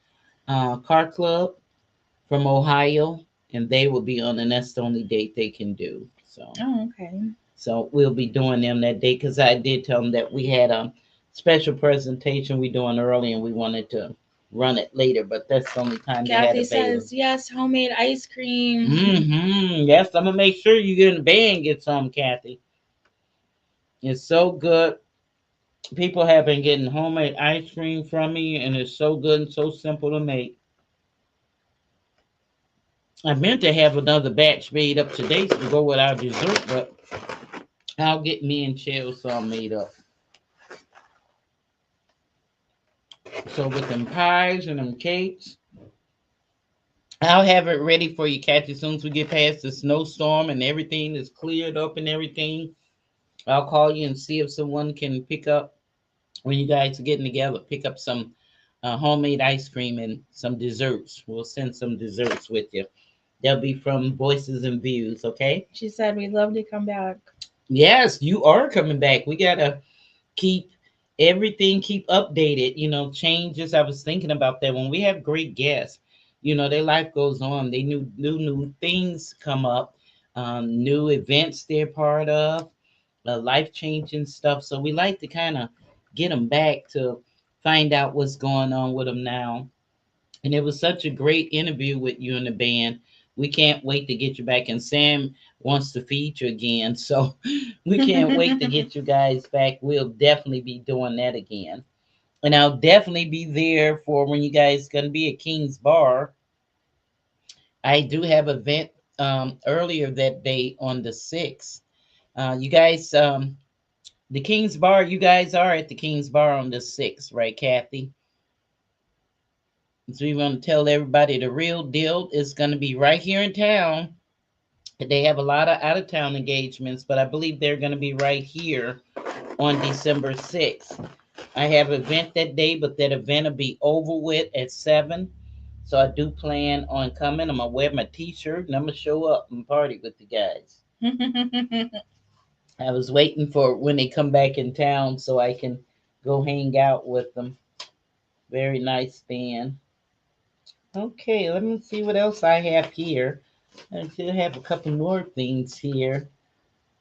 car club from Ohio, and they will be on, and that's the only date they can do. Oh, okay. So we'll be doing them that day because I did tell them that we had a special presentation we doing early, and we wanted to run it later, but that's the only time they had Kathy available. says, yes, homemade ice cream. Yes, I'm gonna make sure you get in the band and get some, Kathy. It's so good. People have been getting homemade ice cream from me, and it's so good and so simple to make. I meant to have another batch made up today to go with our dessert, but I'll get me and Chell some made up. So with them pies and them cakes, I'll have it ready for you, Kathy, as soon as we get past the snowstorm and everything is cleared up and everything. I'll call you and see if someone can pick up when you guys are getting together. Pick up some homemade ice cream and some desserts. We'll send some desserts with you. They'll be from Voices and Views, okay? She said, we'd love to come back. Yes, you are coming back. We gotta keep everything keep updated, changes. I was thinking about that when we have great guests, their life goes on. They new things come up, new events they're part of, life changing stuff. So we like to kind of get them back to find out what's going on with them now. And it was such a great interview with you and the band. We can't wait to get you back. And Sam wants to feature again. So we can't wait to get you guys back. We'll definitely be doing that again. And I'll definitely be there for when you guys going to be at King's Bar. I do have an event earlier that day on the 6th. You guys, the King's Bar, you guys are at the King's Bar on the 6th, right, Kathy? So we want to tell everybody the real deal is going to be right here in town. They have a lot of out of town engagements, but I believe they're going to be right here on December 6th. I have an event that day, but that event will be over with at 7. So I do plan on coming. I'm going to wear my t-shirt and I'm going to show up and party with the guys. I was waiting for when they come back in town so I can go hang out with them. Very nice band. Okay, let me see what else I have here. I still have a couple more things here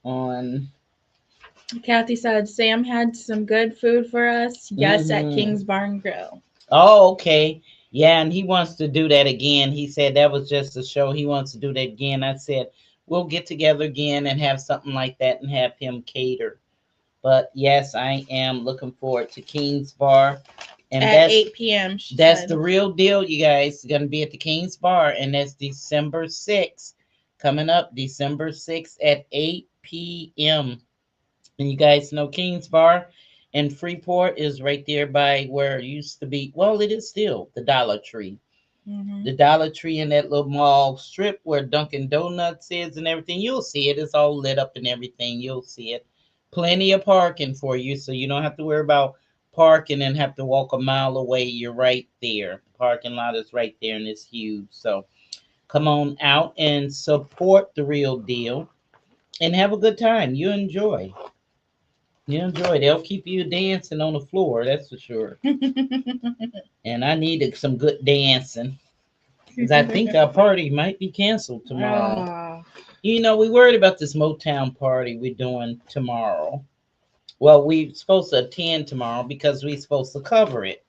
on. Kathy said, Sam had some good food for us. Yes, at Mhm. King's Barn Grill. Oh, okay. Yeah, and he wants to do that again. He said that was just a show. He wants to do that again. I said, we'll get together again and have something like that and have him cater. But yes, I am looking forward to King's Bar. And At 8 p.m., she that's said. the real deal, you guys. It's gonna be at the King's Bar, and that's December 6th. Coming up December 6th at 8 p.m. And you guys know King's Bar in Freeport is right there by where it used to be. Well, it is still the Dollar Tree. Mm-hmm. The Dollar Tree in that little mall strip where Dunkin' Donuts is and everything. You'll see it. It's all lit up and everything. You'll see it. Plenty of parking for you, so you don't have to worry about parking and have to walk a mile away. You're right there. Parking lot is right there and it's huge. So come on out and support the real deal and have a good time. You enjoy. You enjoy. They'll keep you dancing on the floor, that's for sure. And I needed some good dancing because I think our party might be canceled tomorrow. Ah. We worried about this Motown party we're doing tomorrow. Well, we're supposed to attend tomorrow because we're supposed to cover it.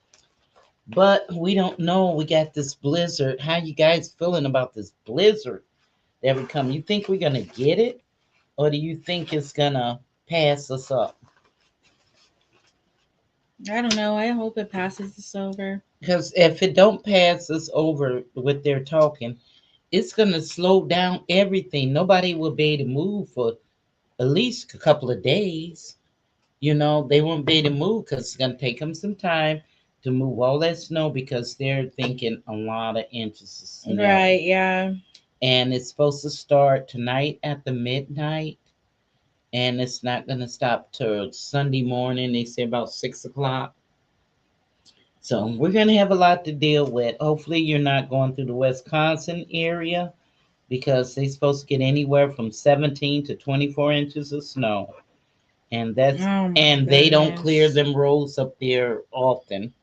But we don't know. We got this blizzard. How you guys feeling about this blizzard that we come? You think we're gonna get it, or do you think it's gonna pass us up? I don't know. I hope it passes us over. Because if it don't pass us over what they're talking, it's gonna slow down everything. Nobody will be able to move for at least a couple of days. They won't be able to move because it's gonna take them some time to move all that snow because they're thinking a lot of inches of snow. Right, yeah. And it's supposed to start tonight at the midnight, and it's not gonna stop till Sunday morning. They say about 6 o'clock. So we're gonna have a lot to deal with. Hopefully, you're not going through the Wisconsin area because they're supposed to get anywhere from 17 to 24 inches of snow, and Oh my they don't clear goodness. them roads up there often.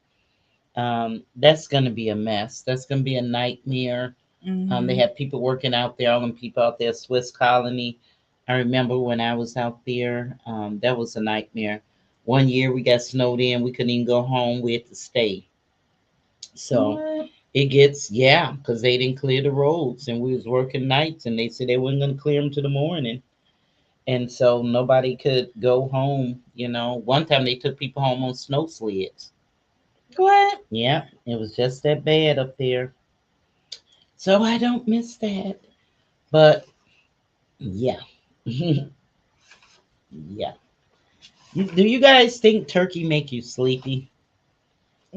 That's gonna be a mess. That's gonna be a nightmare. They Hmm. have people working out there, all them people out there, Swiss Colony. I remember when I was out there, that was a nightmare. One year we got snowed in, we couldn't even go home, we had to stay. So What? it gets, yeah, because they didn't clear the roads and we was working nights and they said they weren't going to clear them to the morning. And so nobody could go home. One time they took people home on snow sleds. What? Yeah, it was just that bad up there. So I don't miss that. But yeah. Yeah. Do you guys think turkey make you sleepy?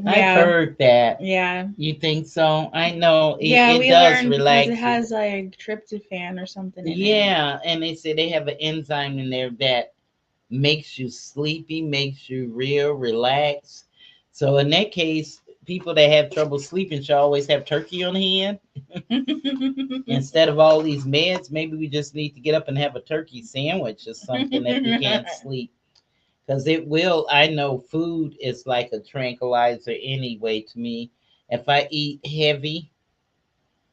I've Yeah. heard that. Yeah. You think so? I know Yeah, it we does learned because it relax you. has like tryptophan or something in it. Yeah, and they say they have an enzyme in there that makes you sleepy, makes you real relaxed. So in that case, people that have trouble sleeping should always have turkey on hand instead of all these meds. Maybe we just need to get up and have a turkey sandwich or something if we can't sleep. Because it will, I know food is like a tranquilizer anyway to me. If I eat heavy,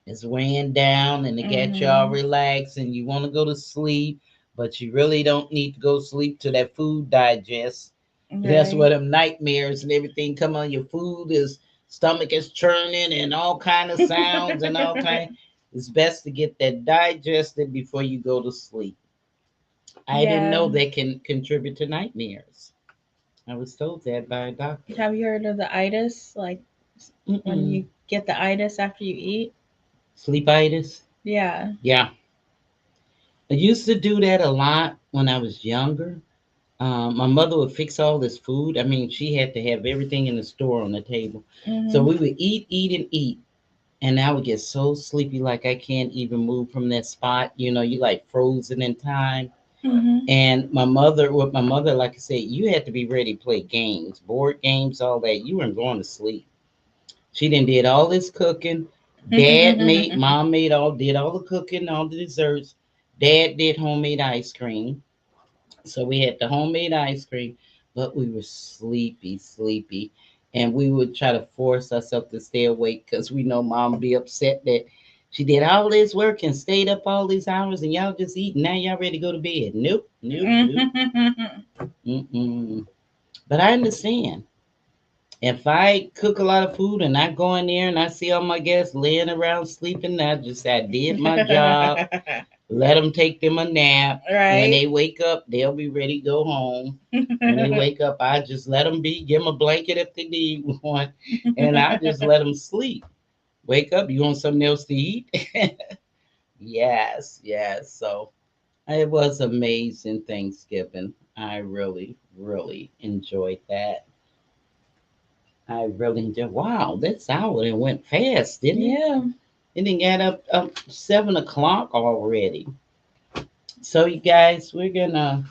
it's weighing down and it gets you all Hmm. relaxed and you want to go to sleep, but you really don't need to go sleep till that food digests. That's Right. where them nightmares and everything come on. Your food is stomach is churning and all kind of sounds and all kind. It's best to get that digested before you go to sleep. I didn't Yeah. know they can contribute to nightmares. I was told that by a doctor. Have you heard of the itis? Like when Mm-mm. you get the itis after you eat? Sleepitis. Yeah. Yeah, I used to do that a lot when I was younger. My mother would fix all this food. I mean, she had to have everything in the store on the table. So Hmm. we would eat, eat, and eat. And I would get so sleepy, like I can't even move from that spot. You like frozen in time. Hmm. And with my mother, like I said, you had to be ready to play games, board games, all that. You weren't going to sleep. She done did all this cooking. Mom did all the cooking, all the desserts. Dad did homemade ice cream. So we had the homemade ice cream, but we were sleepy, sleepy. And we would try to force ourselves to stay awake because we know mom would be upset that she did all this work and stayed up all these hours and y'all just eat. Now y'all ready to go to bed. Nope, nope, nope. Mm-mm. But I understand. If I cook a lot of food and I go in there and I see all my guests laying around sleeping, I did my job. Let them take them a nap. When Right. they wake up, they'll be ready to go home. When they wake up, I just let them be, give them a blanket if they need one, and I just let them sleep. Wake up, you want something else to eat? Yes, yes. So it was amazing Thanksgiving. I really, really enjoyed that. I really enjoyed. Wow, this hour it went fast, didn't it? Yeah. It didn't get up 7 o'clock already. So you guys, we're gonna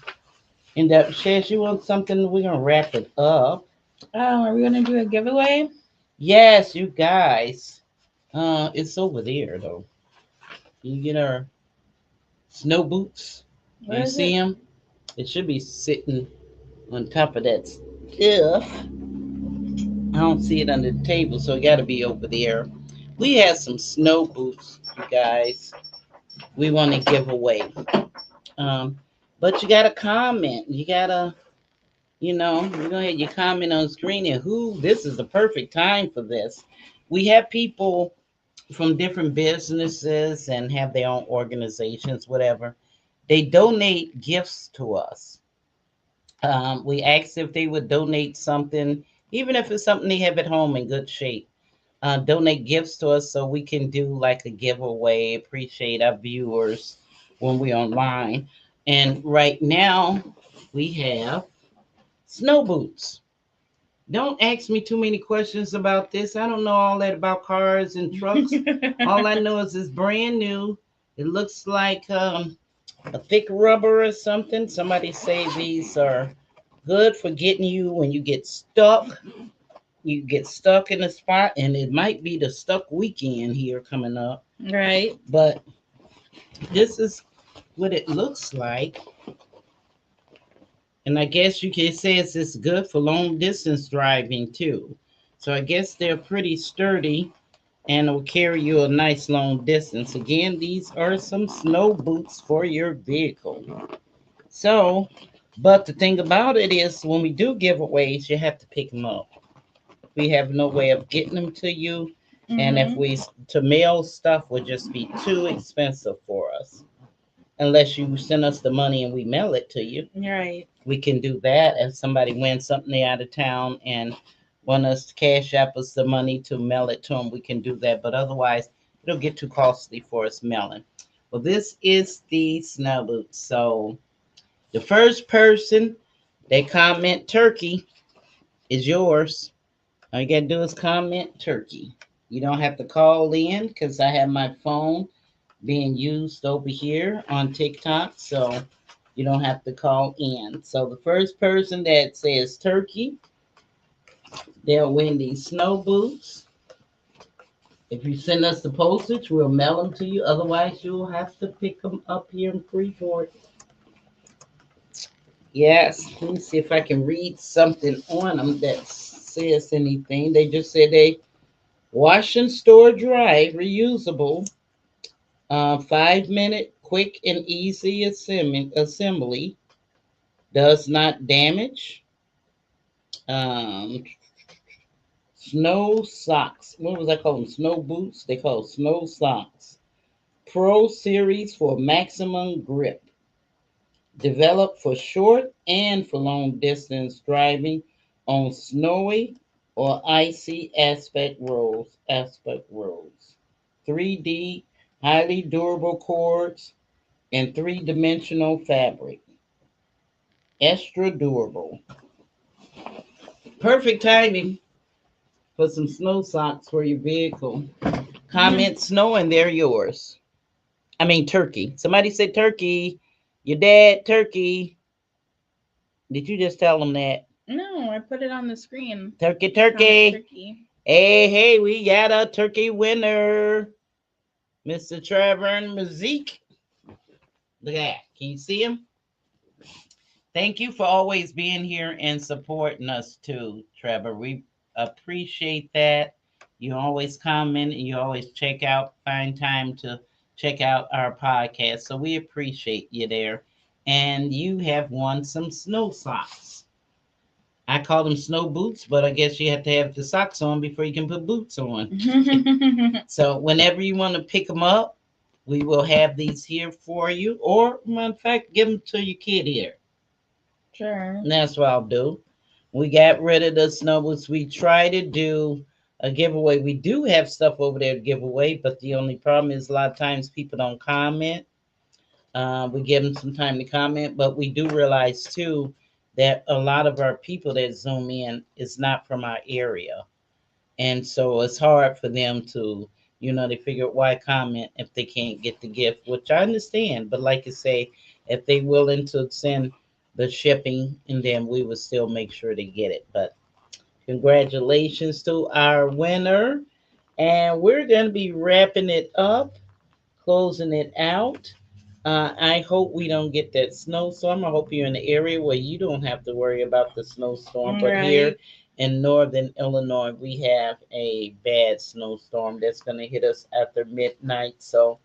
end up. Shares, you want something? We're gonna wrap it up. Are we gonna do a giveaway? Yes, you guys. It's over there though. You get our snow boots. Where You is see it? them? It should be sitting on top of that stuff. I don't see it under the table, so it got to be over there. We have some snow boots, you guys. We want to give away. Um, but you got to comment. You go ahead, you comment on screen and who, this is the perfect time for this. We have people from different businesses and have their own organizations, whatever. They donate gifts to us. We asked if they would donate something, even if it's something they have at home in good shape. Donate gifts to us so we can do like a giveaway, appreciate our viewers when we're online. And right now, we have snow boots. Don't ask me too many questions about this. I don't know all that about cars and trucks. All I know is it's brand new. It looks like a thick rubber or something. Somebody say these are good for getting you when you get stuck. You get stuck in a spot, and it might be the stuck weekend here coming up. Right. But this is what it looks like. And I guess you can say it's good for long distance driving too. So I guess they're pretty sturdy and will carry you a nice long distance. Again, these are some snow boots for your vehicle. So, but the thing about it is when we do giveaways, you have to pick them up. We have no way of getting them to you. And if we to mail stuff would just be too expensive for us. Unless you send us the money and we mail it to you. Right. We can do that. If somebody wins something they out of town and want us to cash app us the money to mail it to them, we can do that. But otherwise, it'll get too costly for us mailing. Well, this is the snow boots. So the first person that comment turkey is yours. All you gotta do is comment turkey. You don't have to call in because I have my phone being used over here on TikTok. So you don't have to call in. So the first person that says turkey, they'll win these snow boots. If you send us the postage, we'll mail them to you. Otherwise, you'll have to pick them up here in Freeport. Yes, let me see if I can read something on them that says anything. They just say they wash and store dry, reusable, 5-minute quick and easy assembly, does not damage. Um, Snow socks. What was I calling them? Snow boots. They call snow socks. Pro series for maximum grip. Developed for short and for long distance driving on snowy or icy asphalt roads. 3D highly durable cords and three-dimensional fabric. Extra durable. Perfect timing for some snow socks for your vehicle. Comment snow and they're yours. I mean turkey. Somebody said turkey. Your dad turkey. Did you just tell them that? No, I put it on the screen. Turkey, Comment turkey. turkey. Hey, we got a turkey winner. Mr. Trevor and Mazik. Look at that. Can you see him? Thank you for always being here and supporting us too, Trevor. We appreciate that. You always comment and you always find time to check out our podcast. So we appreciate you there. And you have won some snow socks. I call them snow boots, but I guess you have to have the socks on before you can put boots on. So whenever you want to pick them up, we will have these here for you. Or, matter of fact, give them to your kid here. Sure. And that's what I'll do. We got rid of the snow boots. We try to do a giveaway. We do have stuff over there to give away, but the only problem is a lot of times people don't comment. We give them some time to comment, but we do realize too that a lot of our people that Zoom in is not from our area. And so it's hard for them to, they figure why comment if they can't get the gift, which I understand. But like you say, if they willing to send the shipping, and then we will still make sure they get it. But congratulations to our winner. And we're going to be wrapping it up, closing it out. I hope we don't get that snowstorm. I hope you're in the area where you don't have to worry about the snowstorm. But here in northern Illinois, we have a bad snowstorm that's going to hit us after midnight. So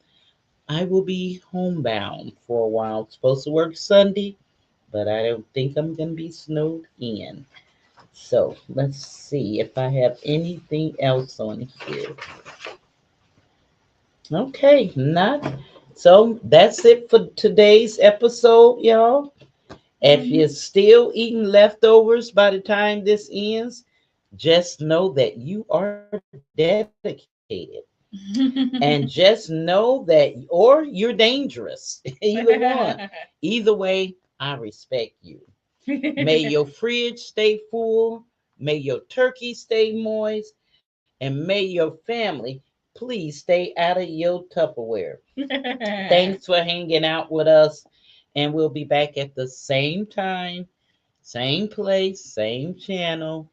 I will be homebound for a while. I'm supposed to work Sunday, but I don't think I'm going to be snowed in. So let's see if I have anything else on here. Okay, not. So that's it for today's episode, y'all. If you're still eating leftovers by the time this ends, just know that you are dedicated. And just know that, or you're dangerous. Either one. Either way, I respect you. May your fridge stay full. May your turkey stay moist. And may your family please stay out of your Tupperware. Thanks for hanging out with us. And we'll be back at the same time, same place, same channel.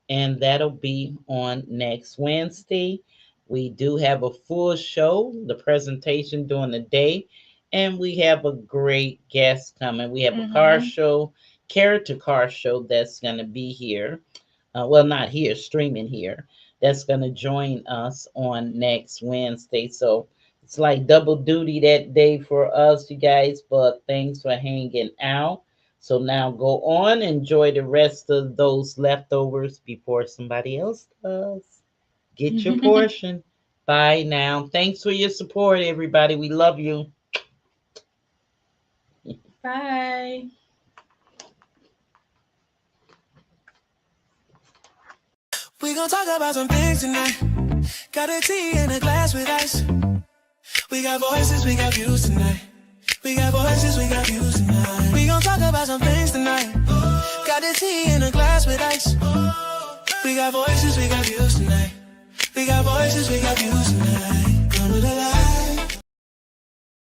And that'll be on next Wednesday. We do have a full show, the presentation during the day, and we have a great guest coming. We have a car show, character car show that's going to be here. Well, not here, streaming here. That's going to join us on next Wednesday. So it's like double duty that day for us, you guys, but thanks for hanging out. So now go on, enjoy the rest of those leftovers before somebody else does. Get your portion. Bye now. Thanks for your support, everybody. We love you. Bye. We gon' talk about some things tonight. Got a tea in a glass with ice. We got voices, we got views tonight. We got voices, we got views tonight. We gon' talk about some things tonight. Got a tea in a glass with ice. We got voices, we got views tonight. We got voices, we got views tonight. Come to the light.